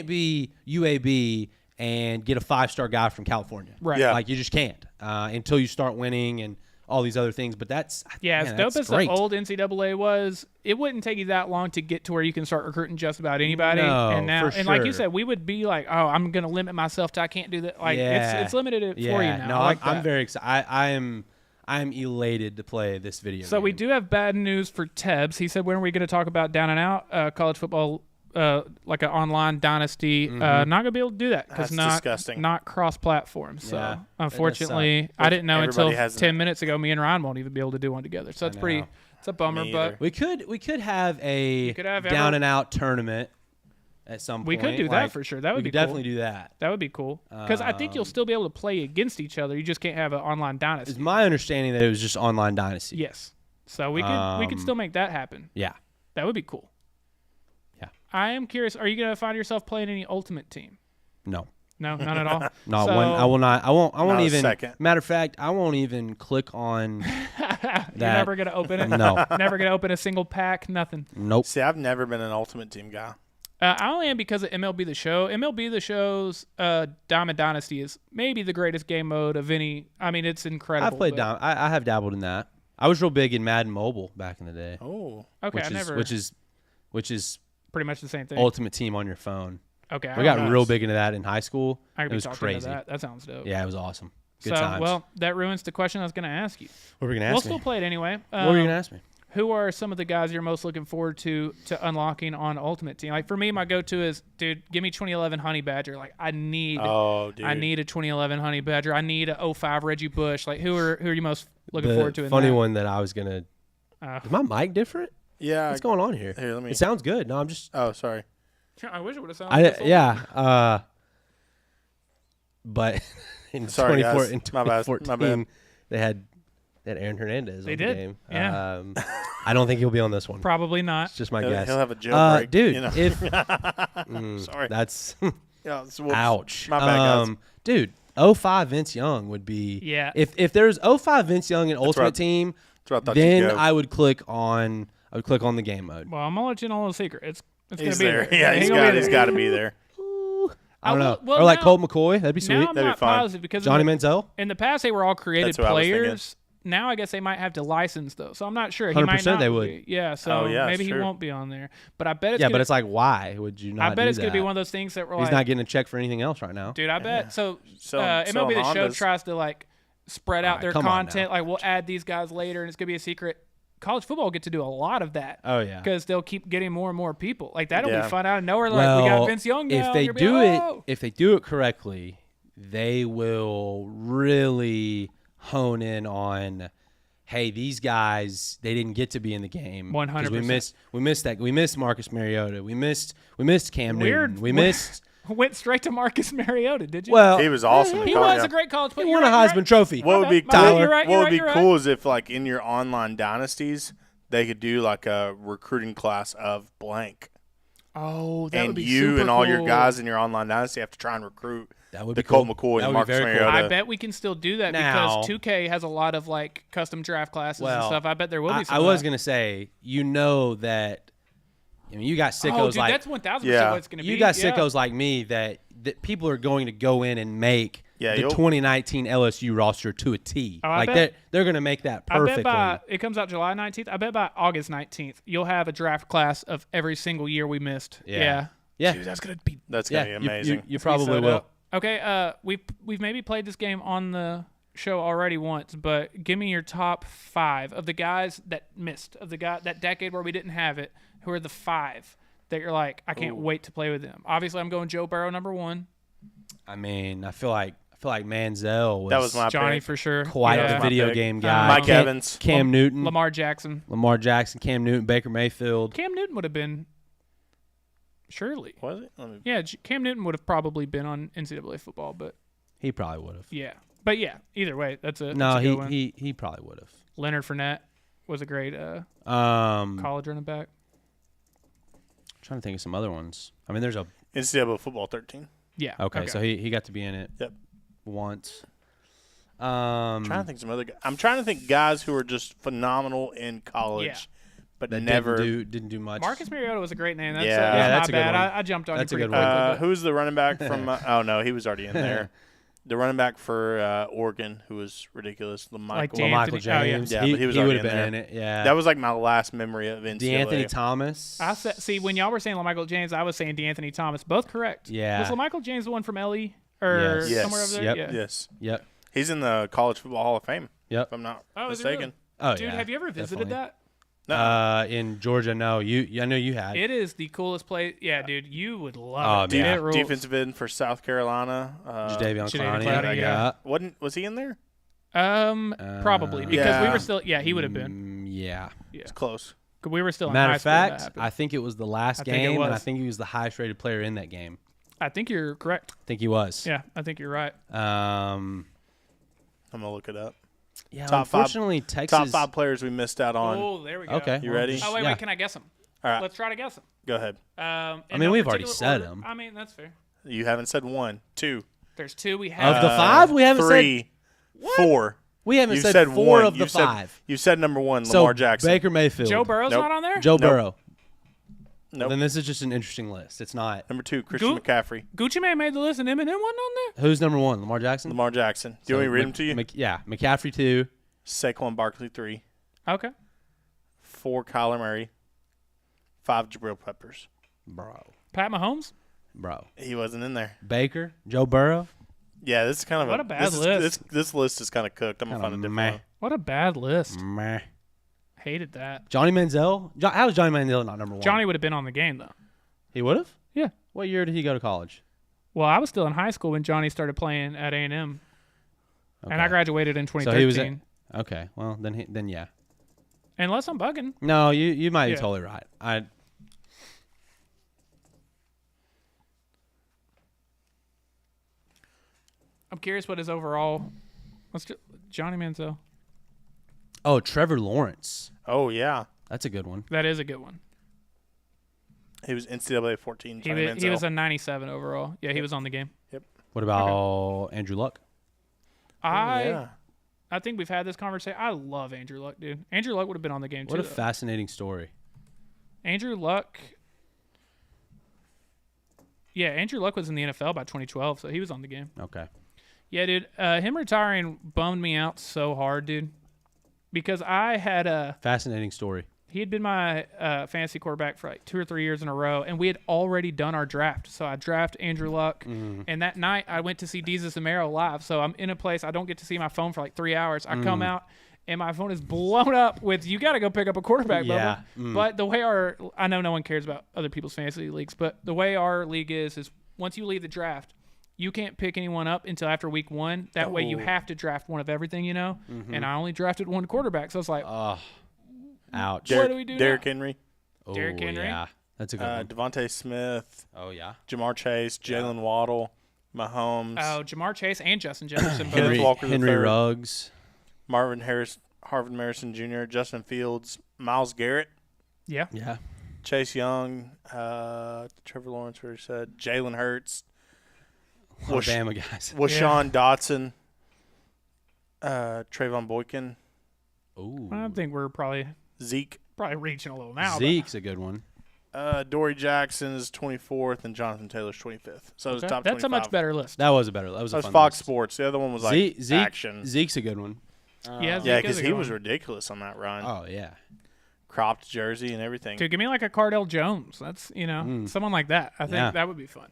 be UAB and get a 5-star guy from California. Right. Yeah. You just can't until you start winning and all these other things. But as dope as the old NCAA was, it wouldn't take you that long to get to where you can start recruiting just about anybody. No, and now, for and sure. like you said, we would be like, oh, I'm going to limit myself to I can't do that. It's limited for you now. No, I'm very excited. I'm elated to play this video. So we do have bad news for Tebbs. He said, when are we going to talk about Down and Out college football? Like an online dynasty, not gonna be able to do that because not cross-platform. So unfortunately, I didn't know until 10 minutes ago. Me and Ryan won't even be able to do one together. So it's a bummer. But we could have a Down and Out tournament at some point. We could do that for sure. That would be cool. Definitely do that. That would be cool because I think you'll still be able to play against each other. You just can't have an online dynasty. It's my understanding that it was just online dynasty. Yes. So we could still make that happen. Yeah. That would be cool. I am curious. Are you going to find yourself playing any Ultimate Team? No, none at all. Not one. I will not. I won't even. Second. Matter of fact, I won't even click on. You're never going to open it. No. Never going to open a single pack. Nothing. Nope. See, I've never been an Ultimate Team guy. I only am because of MLB The Show. MLB The Show's Diamond Dynasty is maybe the greatest game mode of any. I mean, it's incredible. I've played Diamond. I have dabbled in that. I was real big in Madden Mobile back in the day. Oh, okay. Which is pretty much the same thing. Ultimate Team on your phone. Okay. We got real big into that in high school. It was crazy. That sounds dope. Yeah, it was awesome. Good times. Well, that ruins the question I was going to ask you. What were you going to ask me? We'll still play it anyway. What were you going to ask me? Who are some of the guys you're most looking forward to unlocking on Ultimate Team? For me, my go-to is, dude, give me 2011 Honey Badger. I need a 2011 Honey Badger. I need a 05 Reggie Bush. Who are you most looking forward to in funny that? one that I was going to is my mic different? Yeah. What's going on here? It sounds good. No, I'm just. Oh, sorry. I wish it would have sounded. But in 2014, they had Aaron Hernandez. They on did. The game. Yeah. I don't think he'll be on this one. Probably not. It's just my guess. He'll have a jail break, dude. If sorry, that's ouch. My bad, guys. Dude, 05 Vince Young would be. Yeah. If there's 05 Vince Young in Ultimate Team, then I would click on the game mode. Well, I'm gonna let you know a little secret. It's gonna be there. there. Yeah, he's got to be there. I don't know. Or like Colt McCoy. That'd be sweet. Now I'm That'd not be fun. positive because Johnny Manziel. In the past, they were all created That's what I was players. Now I guess they might have to license though, so I'm not sure. 100% they would. Be. Yeah, so maybe he won't be on there. But I bet it's but it's like, why would you not? I bet it's going to be one of those things that we're He's not getting a check for anything else right now, dude. I bet so. MLB The Show tries to like spread out their content. Like we'll add these guys later, and it's gonna be a secret. College football will get to do a lot of that. Oh yeah, because they'll keep getting more and more people. Like that'll be fun out of nowhere. Like we got Vince Young now. If they do it correctly, they will really hone in on, hey, these guys, they didn't get to be in the game. 100%. We missed Marcus Mariota. We missed Cam Newton. We missed. Went straight to Marcus Mariota, did you? Well, he was awesome. He was a great college player. He won a Heisman Trophy. What would be cool is if, like, in your online dynasties, they could do like a recruiting class of blank. Oh, that would be super cool. And all your guys in your online dynasty have to try and recruit. That would be Colt McCoy and Marcus Mariota. I bet we can still do that because 2K has a lot of like custom draft classes and stuff. I bet there will be some. I was going to say, that, I mean, you got sickos like that's 1,000% what it's going to be. You got sickos like me that people are going to go in and make the 2019 LSU roster to a T. They're going to make that perfectly. I bet it comes out July 19th. I bet by August 19th you'll have a draft class of every single year we missed. Yeah. Dude, that's gonna be amazing. You probably will. Okay, we've maybe played this game on the show already once, but give me your top 5 of the guys that missed that decade where we didn't have it. Who are the 5 that you're like, I can't wait to play with them? Obviously, I'm going Joe Burrow number 1. I mean, I feel like Manziel was my Johnny pick. for sure. Quite the video game guy. Mike Evans, Cam Newton, Lamar Jackson, Cam Newton, Baker Mayfield. Cam Newton would have been. Surely. Was it? Yeah, Cam Newton would have probably been on NCAA football, but he probably would have. Yeah, but either way, that's a he probably would have. Leonard Fournette was a great college running back. I'm trying to think of some other ones. I mean, there's a NCAA football 13. Yeah. Okay, so he got to be in it. Yep. Once. I'm trying to think some other guys. I'm trying to think guys who are just phenomenal in college, but that never didn't do much. Marcus Mariota was a great name. That's that's not bad. I jumped on that's you pretty quickly. Who's the running back from? Oh no, he was already in there. The running back for Oregon, who was ridiculous, Michael James. Yeah, but he was already would have been in it. Yeah, that was like my last memory of NCAA. DeAnthony Thomas. See, when y'all were saying LaMichael James, I was saying DeAnthony Thomas. Both correct. Yeah. Was LaMichael James the one from LE or somewhere over there? Yep. Yeah. Yes. Yep. He's in the College Football Hall of Fame. Yep. If I'm not mistaken. mistaken. Oh, dude, have you ever visited that? No. In Georgia, no. I know you had. It is the coolest place. Yeah, dude, you would love it. Yeah. It rules. Defensive end for South Carolina. Jadeveon Clowney. Yeah. Was he in there? Probably because we were still. Yeah, he would have been. Yeah. It's close. We were still in Matter high of school. fact, I think it was the last game, and I think he was the highest rated player in that game. I think you're correct. I think he was. Yeah, I think you're right. I'm gonna look it up. Yeah, unfortunately, Texas. Top 5 players we missed out on. Oh, there we go. Okay. You ready? Oh, wait. Can I guess them? All right. Let's try to guess them. Go ahead. I mean, we've already said them. I mean, that's fair. You haven't said 1, 2. There's 2 we have. Of the 5, we haven't 3, said 4. We haven't said 4 of the 5. You said number 1, Lamar Jackson. Baker Mayfield. Joe Burrow's not on there? Joe Burrow. Nope. Well, then this is just an interesting list. It's not. Number 2, Christian McCaffrey. Gucci Mane made the list and Eminem wasn't on there? Who's number 1? Lamar Jackson? Lamar Jackson. Do you want me to read them to you? Yeah. McCaffrey 2. Saquon Barkley 3. Okay. 4, Kyler Murray. 5, Jabril Peppers. Bro. Pat Mahomes? Bro. He wasn't in there. Baker? Joe Burrow? Yeah, this is kind of a bad list. This list is kind of cooked. I'm going to find a different one. What a bad list. Meh. Hated that. Johnny Manziel? How was Johnny Manziel not number 1? Johnny would have been on the game, though. He would have? Yeah. What year did he go to college? Well, I was still in high school when Johnny started playing at A&M. Okay. And I graduated in 2013. So he was okay. Well, then yeah. Unless I'm bugging. No, you might be totally right. I'm curious what his overall. Johnny Manziel. Oh, Trevor Lawrence. Oh, yeah. That's a good one. That is a good one. He was NCAA 14. He was a 97 overall. Yeah, he was on the game. Yep. What about Andrew Luck? I think we've had this conversation. I love Andrew Luck, dude. Andrew Luck would have been on the game, too. What a fascinating story. Andrew Luck. Yeah, Andrew Luck was in the NFL by 2012, so he was on the game. Okay. Yeah, dude. Him retiring bummed me out so hard, dude. Because I had a fascinating story. He had been my fantasy quarterback for like 2 or 3 years in a row, and we had already done our draft. So I drafted Andrew Luck, and that night I went to see Jesus Amaro live. So I'm in a place I don't get to see my phone for like 3 hours. I come out, and my phone is blown up with, you got to go pick up a quarterback, Bubba. But the way I know no one cares about other people's fantasy leagues, but the way our league is once you leave the draft, you can't pick anyone up until after week 1. That way you have to draft one of everything, And I only drafted one quarterback. So it's like, ouch. What do we do Derrick now? Henry. Derrick Henry. Yeah, that's a good one. Devontae Smith. Oh, yeah. Jamar Chase, Jalen Waddle, Mahomes. Oh, Jamar Chase and Justin Jefferson. Kenneth Walker Henry III, Ruggs. Marvin Harris, Harvin Marison Jr., Justin Fields, Myles Garrett. Yeah. Yeah. Chase Young, Trevor Lawrence, where he said, Jalen Hurts. Alabama guys. Washawn Dotson, Trayvon Boykin. Ooh. I think we're probably Zeke. reaching a little now. Zeke's a good one. Dory Jackson is 24th and Jonathan Taylor's 25th. So it was top 25. That's a much better list. That was a better. That was Fox list. Sports. The other one was like action. Zeke's a good one. Yeah, because he was ridiculous on that run. Oh yeah. Cropped jersey and everything. Dude, give me like a Cardell Jones. That's someone like that. I think that would be fun.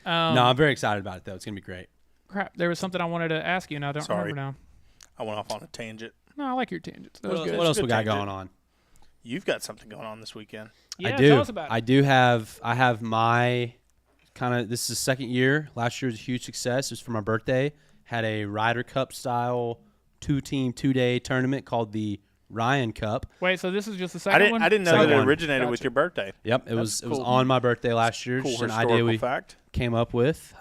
No, I'm very excited about it though. It's gonna be great. Crap, there was something I wanted to ask you, and I don't remember now. I went off on a tangent. No, I like your tangents. That was good. What else we got tangent. going on? You've got something going on this weekend. Yeah, I do. tell us about it. I have my kind of, this is the second year. Last year was a huge success. It was for my birthday. Had a Ryder Cup style 2-team, 2-day tournament called the Ryan Cup. Wait, so this is just the second one? I didn't know Second that it one. originated with your birthday. Yep, it was on my birthday last year. Cool Just an historical idea we fact. came up with.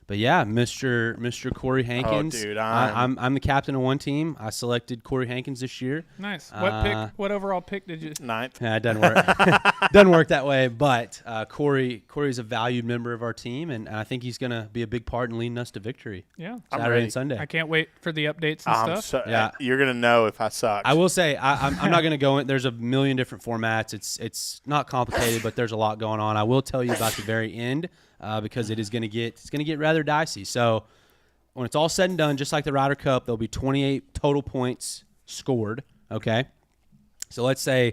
But yeah, Mr. Corey Hankins. Oh, dude, I'm the captain of one team. I selected Corey Hankins this year. Nice. What overall pick did you? 9th. Yeah, it doesn't work. Doesn't work that way. But Corey's a valued member of our team, and I think he's going to be a big part in leading us to victory. Yeah, Saturday and Sunday. I can't wait for the updates and stuff. Yeah, you're going to know if I suck. I will say I'm not going to go in. There's a million different formats. It's not complicated, but there's a lot going on. I will tell you about the very end. Because it's going to get rather dicey. So when it's all said and done, just like the Ryder Cup, there'll be 28 total points scored. Okay, so let's say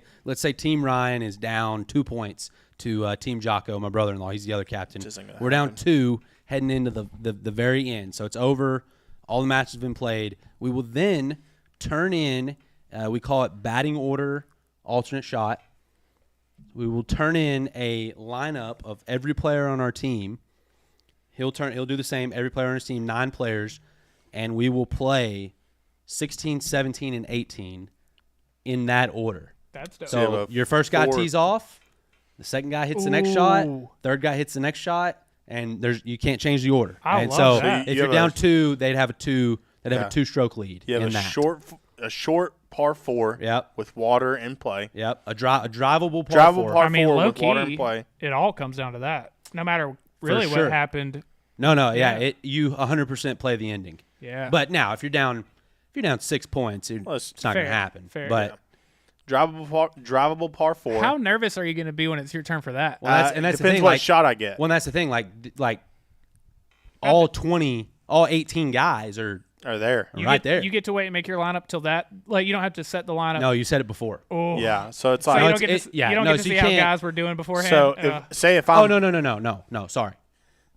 Team Ryan is down 2 points to Team Jocko, my brother-in-law. He's the other captain. We're down 2 heading into the very end. So it's over. All the matches have been played. We will then turn in. We call it batting order alternate shot. We will turn in a lineup of every player on our team. He'll do the same. Every player on his team, 9 players, and we will play 16, 17, and 18 in that order. That's dope. So your first guy tees off, the second guy hits the next shot, third guy hits the next shot, and you can't change the order. I love that. If you're down 2, they'd have a 2-stroke lead. You have a short par 4 with water in play. Yep, a drivable par 4. I mean, low with key, water in play. It all comes down to that. No matter really what happened. You 100% play the ending. Yeah. But now, if you're down 6 points, it's not going to happen. Fair. But drivable par 4. How nervous are you going to be when it's your turn for that? Well, that's depends the thing. What shot I get. Well, that's the thing. Like all 18 guys are there. there. You get to wait and make your lineup till that. Like, you don't have to set the lineup. No, you said it before. Oh. Yeah, so it's So like you don't get to see how guys were doing beforehand. So if I'm no, sorry.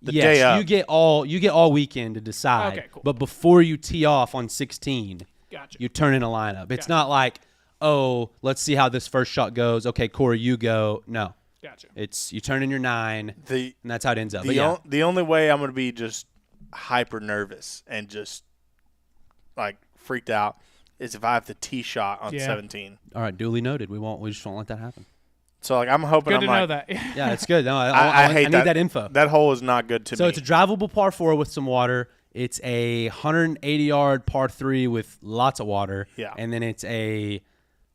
day up. you get all weekend to decide. Okay, cool. But before you tee off on 16, Gotcha. you turn in a lineup. It's not like, let's see how this first shot goes. Okay, Corey, you go. No. Gotcha. It's you turn in your 9, and that's how it ends up. The only way I'm going to be just hyper nervous and just like freaked out is if I have the tee shot on 17. All right, duly noted. We just won't let that happen. So like I'm hoping Good to know that. Yeah, it's good. No, I need that info. That hole is not good to me. So it's a drivable par 4 with some water. It's a 180-yard par 3 with lots of water. Yeah. And then it's a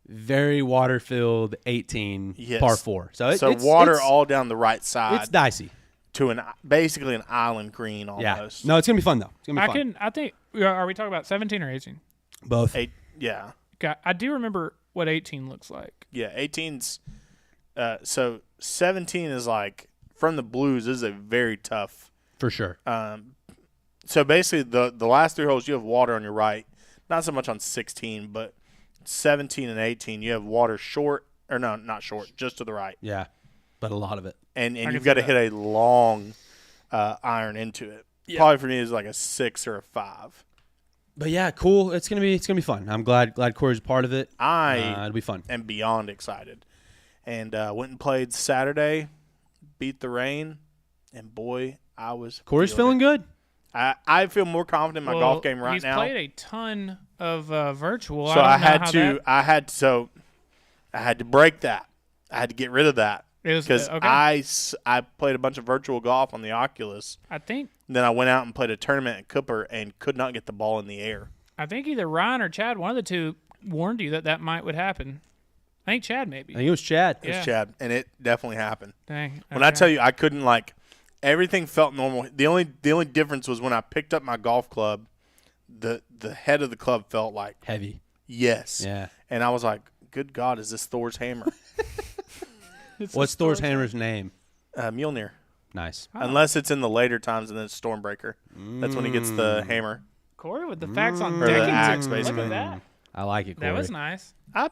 very water-filled 18 par 4. So it's water all down the right side. It's dicey. To basically an island green almost. Yeah. No, it's gonna be fun though. It's gonna be fun. I think. Are we talking about 17 or 18? Both. Yeah. I do remember what 18 looks like. Yeah, 18's. So 17 is like from the blues is a very tough. For sure. So basically, the last 3 holes, you have water on your right. Not so much on 16, but 17 and 18, you have water short. Or no, not short, just to the right. Yeah, but a lot of it. And you've got to hit a long iron into it. Yeah. Probably for me is like a 6 or a 5. But yeah, cool. It's gonna be fun. I'm glad Corey's a part of it. It'll be fun. I'm beyond excited. And went and played Saturday, beat the rain, and boy, I was. Corey's feeling good. I feel more confident in my golf game right now. He's played a ton of virtual. So I had to break that. I had to get rid of that. Because I played a bunch of virtual golf on the Oculus. I think. Then I went out and played a tournament at Cooper and could not get the ball in the air. I think either Ryan or Chad, one of the two, warned you that would happen. I think Chad maybe. I think it was Chad. It was Chad, and it definitely happened. Dang. Okay. When I tell you I couldn't, everything felt normal. The only difference was when I picked up my golf club, the head of the club felt like heavy. Yes. Yeah. And I was like, good God, is this Thor's hammer? What's Thor's hammer's name? Mjolnir. Nice. Oh. Unless it's in the later times and then it's Stormbreaker. That's when he gets the hammer. Corey with the facts on or decking. the axe, basically. Look at that. I like it, Corey. That was nice. I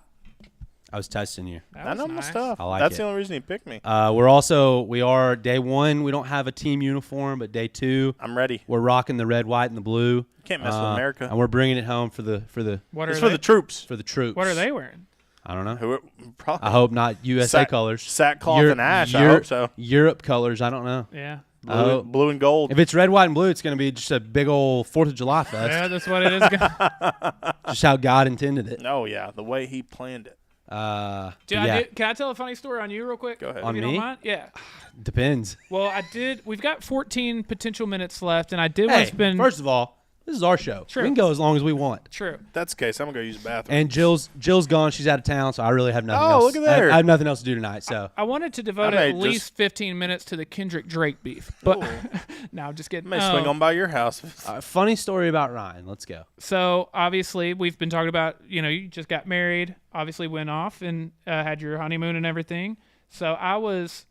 was testing you. I know my stuff. I like That's it. the only reason he picked me. We are day 1. We don't have a team uniform, but day 2. I'm ready. We're rocking the red, white, and the blue. Can't mess with America. And we're bringing it home for the. It's for the troops. For the troops. What are they wearing? I don't know. Probably. I hope not USA colors. Sackcloth and ash. I hope so. Europe colors. I don't know. Yeah. Blue and gold. If it's red, white, and blue, it's going to be just a big old 4th of July fest. Yeah, that's what it is. Just how God intended it. Oh, yeah. The way he planned it. Can I tell a funny story on you real quick? Go ahead. On me? Don't mind? Yeah. Depends. Well, we've got 14 potential minutes left, and I did want to spend. First of all, this is our show. True. We can go as long as we want. True. That's the case. I'm going to go use the bathroom. And Jill's gone. She's out of town, so I really have nothing else. Oh, look at there. I have nothing else to do tonight. So I wanted to devote at least 15 minutes to the Kendrick Drake beef. But no, I'm just kidding. I may swing on by your house. Funny story about Ryan. Let's go. So obviously we've been talking about, you just got married, obviously went off and had your honeymoon and everything. So I was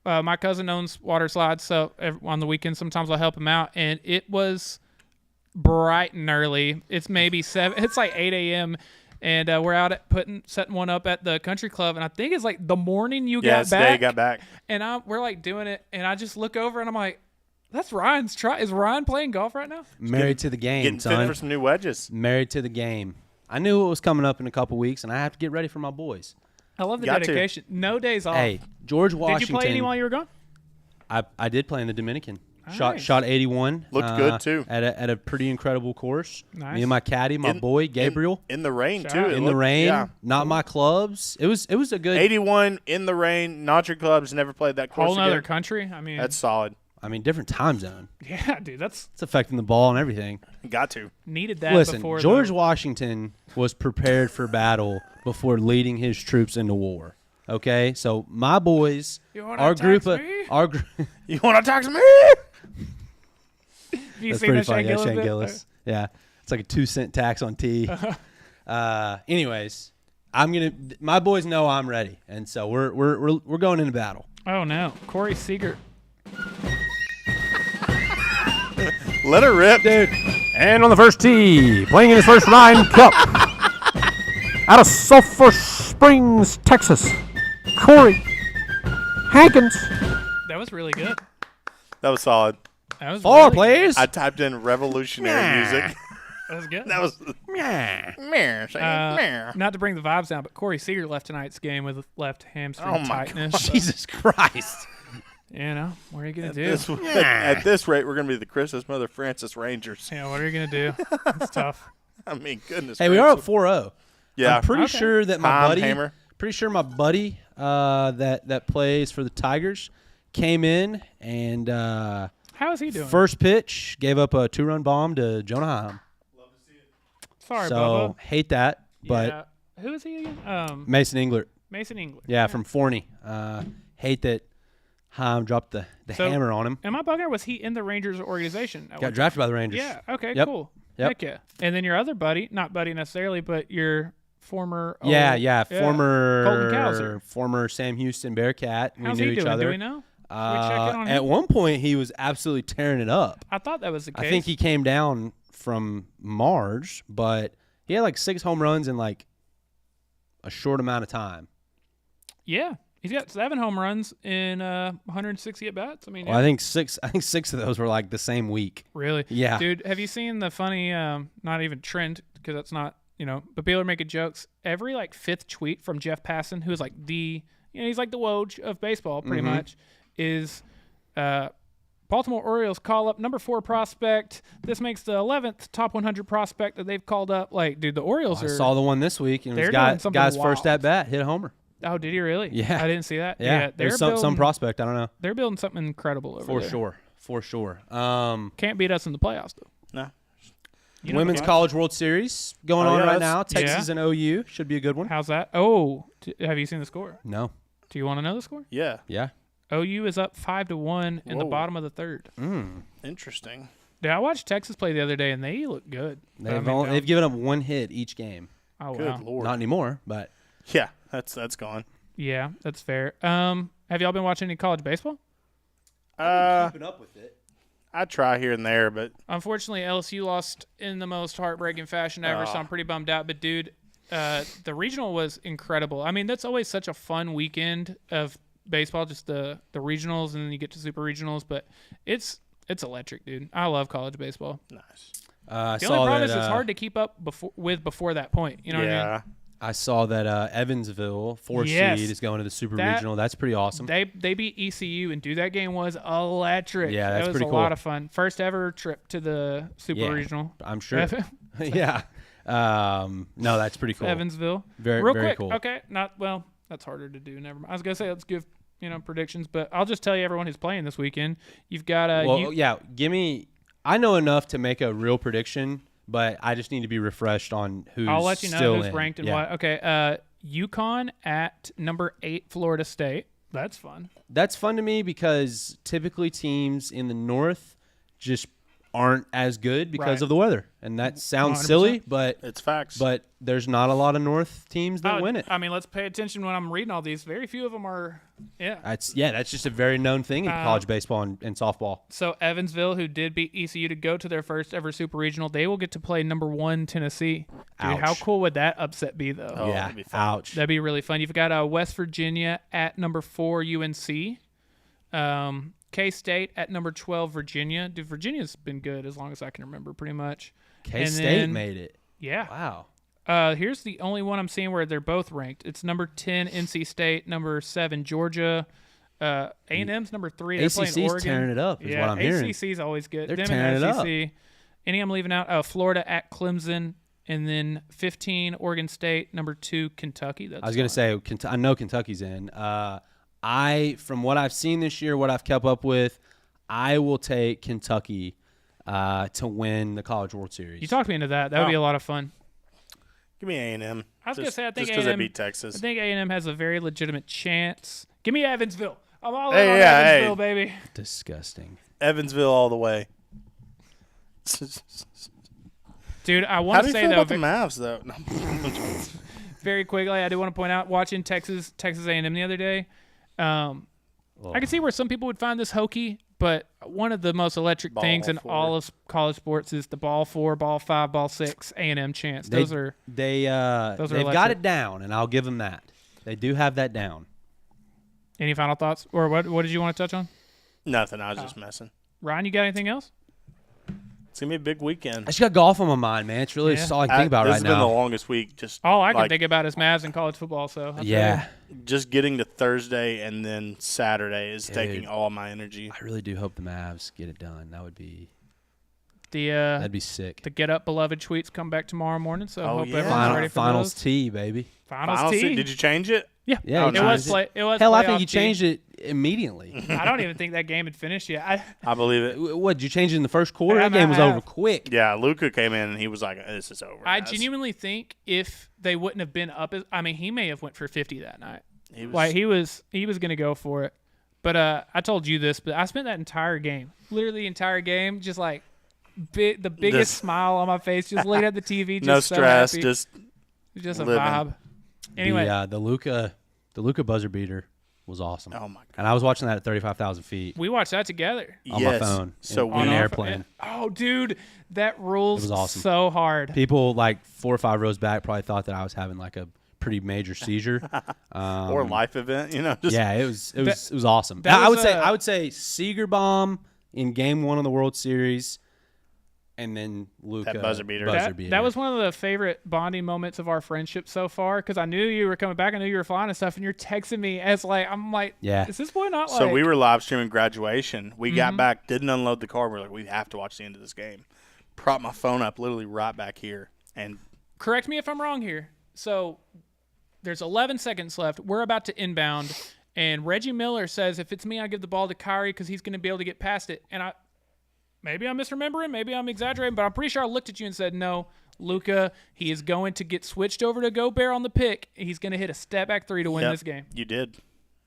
my cousin owns water slides, so on the weekends sometimes I'll help him out, and it was bright and early. It's maybe 7. It's like 8 a.m. and we're out at setting one up at the country club, and I think it's like the morning you got back. Yeah, the day you got back. And we're like doing it, and I just look over and I'm like, that's Ryan's try. Is Ryan playing golf right now? Married to the game, getting fit for some new wedges. Married to the game. I knew it was coming up in a couple weeks, and I have to get ready for my boys. I love the dedication. No days off. Hey, George Washington. Did you play any while you were gone? I did play in the Dominican. Nice. Shot 81. Looked good too. At a pretty incredible course. Nice. Me and my caddy, my boy Gabriel. In the rain too. In the rain. Yeah. Not my clubs. It was a good 81 in the rain. Not your clubs. Never played that course. Whole other country. I mean, that's solid. I mean, different time zone. Yeah, dude, it's affecting the ball and everything. Got to. Needed that. Listen, before George Washington was prepared for battle before leading his troops into war. Okay, so my boys, our group of our you want to talk to me? You That's pretty funny. Yeah, Shane Gillis. Yeah, it's like a 2-cent tax on tea. Anyways, my boys know I'm ready, and so we're going into battle. Oh no, Corey Seager. Let her rip, dude. And on the first tee, playing in his first Ryan Cup, out of Sulphur Springs, Texas, Corey Hankins. That was really good. That was solid. That was Four really plays. I typed in revolutionary music. That was good. That was not to bring the vibes down, but Corey Seager left tonight's game with left hamstring tightness. So. Jesus Christ. What are you going to do? At this rate, we're going to be the Christmas Mother Francis Rangers. Yeah, what are you going to do? It's tough. I mean, goodness. Hey, we are up 4-0. Yeah. I'm pretty sure that my buddy, Hammer. that plays for the Tigers came in and how is he doing? First pitch, gave up a 2-run bomb to Jonah Heim. Love to see it. Sorry, so, Bubba. Hate that, but yeah. Who is he again? Mason Englert. Mason Englert. Yeah, from Forney. Hate that Heim dropped the hammer on him. Am I bugging, or was he in the Rangers organization? Got drafted by the Rangers. Yeah, okay, yep. cool. Yep. Heck yeah. And then your other buddy, not buddy necessarily, but your former former Colton Cowser. former Sam Houston Bearcat. How's we knew he each doing? other. Do we know? At one point, he was absolutely tearing it up. I thought that was the case. I think he came down from Marge, but he had like 6 home runs in like a short amount of time. Yeah, he's got 7 home runs in 160 at bats. I mean, I think 6 of those were like the same week. Really? Yeah, dude. Have you seen the funny? Not even trend because that's not but people are making jokes. Every like 5th tweet from Jeff Passan, who is like he's like the Woj of baseball, pretty much, is Baltimore Orioles call up number 4 prospect. This makes the 11th top 100 prospect that they've called up. Like, dude, the Orioles I saw the one this week, and it was guy's first at bat hit a homer. Oh, did he really? Yeah, I didn't see that. Yeah, there's some prospect. I don't know. They're building something incredible over there. For sure. Can't beat us in the playoffs though. No. Women's College World Series going on right now. Texas and OU should be a good one. How's that? Oh, have you seen the score? No. Do you want to know the score? Yeah. OU is up 5-1 in the bottom of the 3rd. Interesting. Yeah, I watched Texas play the other day, and they look good. They've given up 1 hit each game. Oh, good wow. Lord. Not anymore, but yeah, that's gone. Yeah, that's fair. Have y'all been watching any college baseball? I've been keeping up with it. I try here and there, but unfortunately, LSU lost in the most heartbreaging fashion ever, so I'm pretty bummed out. But dude, the regional was incredible. I mean, that's always such a fun weekend of baseball, just the regionals, and then you get to super regionals. But it's electric, dude. I love college baseball. Nice. The only problem is it's hard to keep up before that point. You know what I mean? I saw that Evansville, 4 seed, is going to the Super Regional. That's pretty awesome. They beat ECU, and dude, that game was electric. Yeah, that's pretty cool. It was a lot of fun. First ever trip to the Super Regional. I'm sure. Yeah. No, that's pretty cool. Evansville. Very, real very quick. cool. Okay, that's harder to do. Never mind. I was gonna say let's give predictions, but I'll just tell you everyone who's playing this weekend. You've got give me. I know enough to make a real prediction. But I just need to be refreshed on who's I'll let you know still who's in. ranked and what. Okay, UConn at number 8, Florida State. That's fun. That's fun to me because typically teams in the North just aren't as good because of the weather. And that sounds 100%. Silly, but it's facts. But there's not a lot of North teams that win it. I mean, let's pay attention when I'm reading all these. Very few of them are, That's just a very known thing in college baseball and softball. So Evansville, who did beat ECU to go to their first ever Super Regional, they will get to play number 1 Tennessee. Dude, ouch. How cool would that upset be, though? Oh, yeah, that'd be fun. Ouch. That'd be really fun. You've got West Virginia at number 4, UNC. K-State at number 12, Virginia. Dude, Virginia's been good as long as I can remember, pretty much. K-State made it. Yeah. Wow. Here's the only one I'm seeing where they're both ranked. It's number 10, NC State. Number 7, Georgia. A&M's number 3. They're playing Oregon. ACC's tearing it up is what I'm hearing. ACC's always good. They're tearing it up. Any I'm leaving out? Florida at Clemson. And then 15, Oregon State. Number 2, Kentucky. I was going to say, I know Kentucky's in. From what I've seen this year, what I've kept up with, I will take Kentucky to win the College World Series. You talked me into that. That would be a lot of fun. Give me A&M. I was going to say, I think just because they beat Texas. I think A&M has a very legitimate chance. Give me Evansville. I'm all in on Evansville, baby. Disgusting. Evansville all the way. Dude, I want to say, though. How do you feel about the Mavs, though? No. Very quickly, I do want to point out, watching Texas A&M the other day, I can see where some people would find this hokey, but one of the most electric things in all of college sports is the ball 4, ball 5, ball 6 A&M chance. They've got it down, and I'll give them that. They do have that down. Any final thoughts, or what did you want to touch on? Nothing. I was just messing. Ryan, you got anything else? It's going to be a big weekend. I just got golf on my mind, man. It's really all I can think about right now. This has been the longest week. All I can think about is Mavs and college football. So just getting to Thursday and then Saturday is taking all my energy. I really do hope the Mavs get it done. That would be that'd be sick. The Get Up Beloved tweets come back tomorrow morning. So I hope everyone's ready for Finals those. T, baby. Finals T. Did you change it? Yeah. It was Hell, I think you changed it immediately. I don't even think that game had finished yet. I believe it. What, did you change it in the first quarter? That game was over quick. Yeah, Luka came in and he was like, this is over. I genuinely think if they wouldn't have been up, he may have went for 50 that night. He was going to go for it. But I told you this, but I spent that entire game, literally the entire game, just like the biggest smile on my face, just looking at the TV. Just no so stress, happy. just a living. vibe. Anyway, the Luka buzzer beater. was awesome. Oh my god! And I was watching that at 35,000 feet. We watched that together on my phone. So on an airplane. Oh, dude, that rules. It was awesome. So hard. People like 4 or 5 rows back probably thought that I was having like a pretty major seizure or a life event. Yeah, it was awesome. I would say Seager bomb in Game 1 of the World Series. And then Luka. That buzzer beater. That was one of the favorite bonding moments of our friendship so far because I knew you were coming back. I knew you were flying and stuff, and you're texting me as I'm like, yeah. Is this boy not like? So we were live streaming graduation. We got back, didn't unload the car. We're like, we have to watch the end of this game. Prop my phone up literally right back here. And correct me if I'm wrong here. So there's 11 seconds left. We're about to inbound, and Reggie Miller says, if it's me, I give the ball to Kyrie because he's going to be able to get past it. And maybe I'm misremembering, maybe I'm exaggerating, but I'm pretty sure I looked at you and said, no, Luka, he is going to get switched over to Gobert on the pick. He's going to hit a step-back 3 to win this game. You did.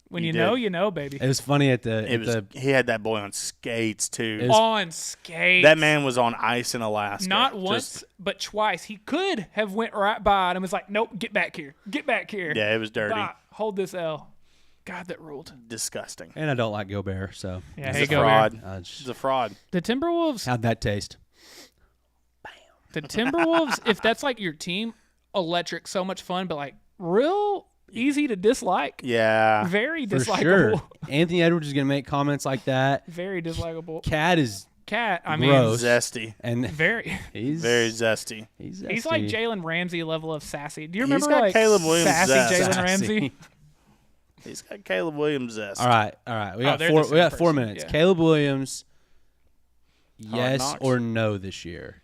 When you know, baby. It was funny he had that boy on skates, too. On skates. That man was on ice in Alaska. Not once, but twice. He could have went right by it and was like, nope, get back here. Get back here. Yeah, it was dirty. Hold this L. God, that ruled. Disgusting. And I don't like Gobert, so. Yeah, he's a fraud. He's a fraud. The Timberwolves. How'd that taste? Bam. The Timberwolves, if that's like your team, electric, so much fun, but like real easy to dislike. Yeah. Very For dislikable. sure. Anthony Edwards is going to make comments like that. Very dislikable. Cat, I mean. gross. Zesty. And he's very zesty. He's zesty. He's like Jalen Ramsey level of sassy. Do you remember got like Caleb Williams sassy zest. Jalen Ramsey? He's got Caleb Williams zest. All right. We got 4 minutes. Yeah. Caleb Williams, yes Knocks. or no this year?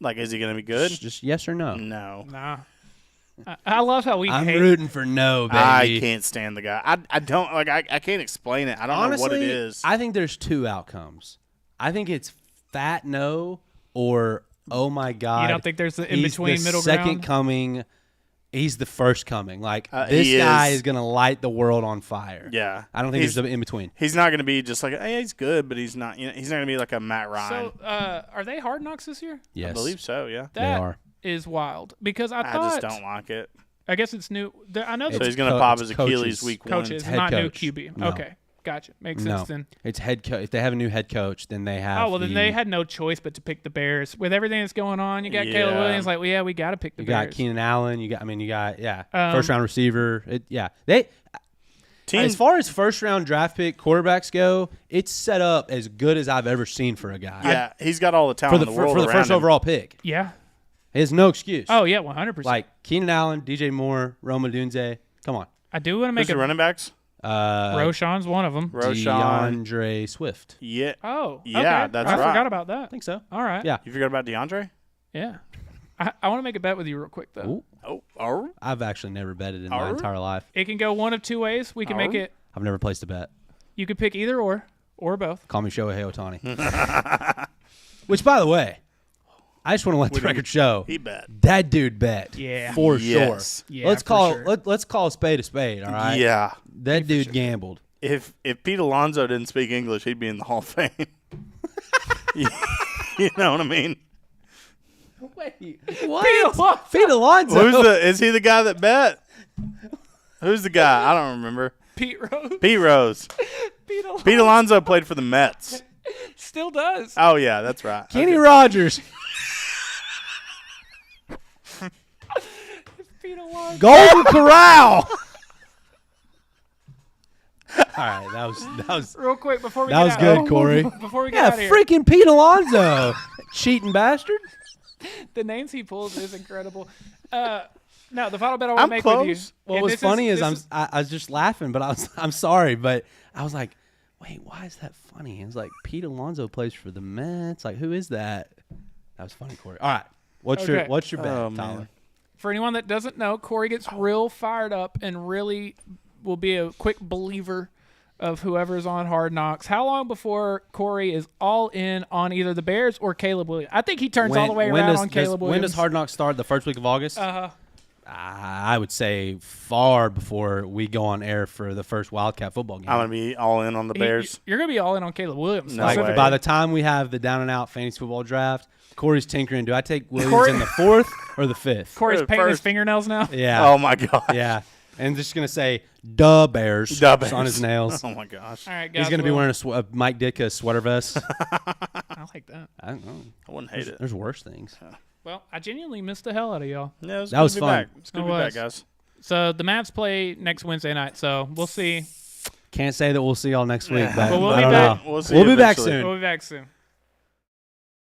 Like, is he going to be good? Just yes or no? No. Nah. I love how I'm rooting for no, baby. I can't stand the guy. I don't like. I can't explain it. I don't Honestly, know what it is. I think there's 2 outcomes. I think it's fat no or oh my god. You don't think there's an in-between middle ground? Second coming. He's the first coming. Like this guy is gonna light the world on fire. Yeah, I don't think there's an in between. He's not gonna be just like, hey, he's good, but he's not. He's not gonna be like a Matt Ryan. So, are they Hard Knocks this year? Yes, I believe so. Yeah, they are. Is wild because I just don't like it. I guess it's new. I know. So he's gonna pop his Achilles week coaches, 1. not coach. new QB. No. Okay, gotcha. Makes sense then. It's head coach. If they have a new head coach, then they have. Oh well, then they had no choice but to pick the Bears with everything that's going on. You got Caleb Williams. Like, well, yeah, we got to pick the Bears. You got Keenan Allen. You got first round receiver. As far as first round draft pick quarterbacks go, it's set up as good as I've ever seen for a guy. Yeah, he's got all the talent in the world for the first overall pick. Yeah, he has no excuse. Oh yeah, 100%. Like Keenan Allen, DJ Moore, Roma Dunze. Come on. I do want to make the running backs. Roshan's one of them. DeAndre Swift. Yeah. Oh, yeah, okay. that's I right. forgot about that. I think so. All right. Yeah. You forgot about DeAndre? Yeah. I want to make a bet with you real quick though. Oh. I've actually never betted in my entire life. It can go one of 2 ways. We can make it. I've never placed a bet. You could pick either or both. Call me Shohei Ohtani. Which, by the way, I just want to let the record show. He bet. That dude bet. Yeah. For Yes. sure. Yeah, let's call a spade a spade, all right? Yeah. That dude gambled. If Pete Alonso didn't speak English, he'd be in the Hall of Fame. You know what I mean? Wait, what? Pete Alonso. Is he the guy that bet? Who's the guy? I don't remember. Pete Rose. Pete Rose. Pete Alonso played for the Mets. Still does. Oh, yeah, that's right. Kenny Rogers. Pete Alonso. Golden Corral. All right, that was Real quick before we that get was out. good, Corey. Before we get out of here. Freaking Pete Alonso, cheating bastard. The names he pulls is incredible. No, the final bet I want to make close. with you. What was funny is I was just laughing, but I'm sorry, but I was like, wait, why is that funny? It was like Pete Alonso plays for the Mets. Like, who is that? That was funny, Corey. All right, what's your bet, Tyler? For anyone that doesn't know, Corey gets real fired up and really will be a quick believer of whoever's on Hard Knocks. How long before Corey is all in on either the Bears or Caleb Williams? I think he turns all the way around on Caleb Williams. When does Hard Knocks start? The first week of August? I would say far before we go on air for the first Wildcat football game. I'm going to be all in on the Bears. You're going to be all in on Caleb Williams. No like way. by the time we have the down and out fantasy football draft, Corey's tinkering. Do I take Williams in the 4th or the 5th? Corey's painting his fingernails now. Yeah. Oh, my God. Yeah. and just going to say, "Duh Bears," on his nails. Oh, my gosh. All right, guys. He's going to be wearing a Mike Ditka sweater vest. I like that. I don't know. I wouldn't hate it. There's worse things. Well, I genuinely missed the hell out of y'all. Yeah, that was fun. It's good to be back, guys. So the Mavs play next Wednesday night, so we'll see. Can't say that we'll see y'all next week, but we'll be back. We'll be back soon. We'll be back soon.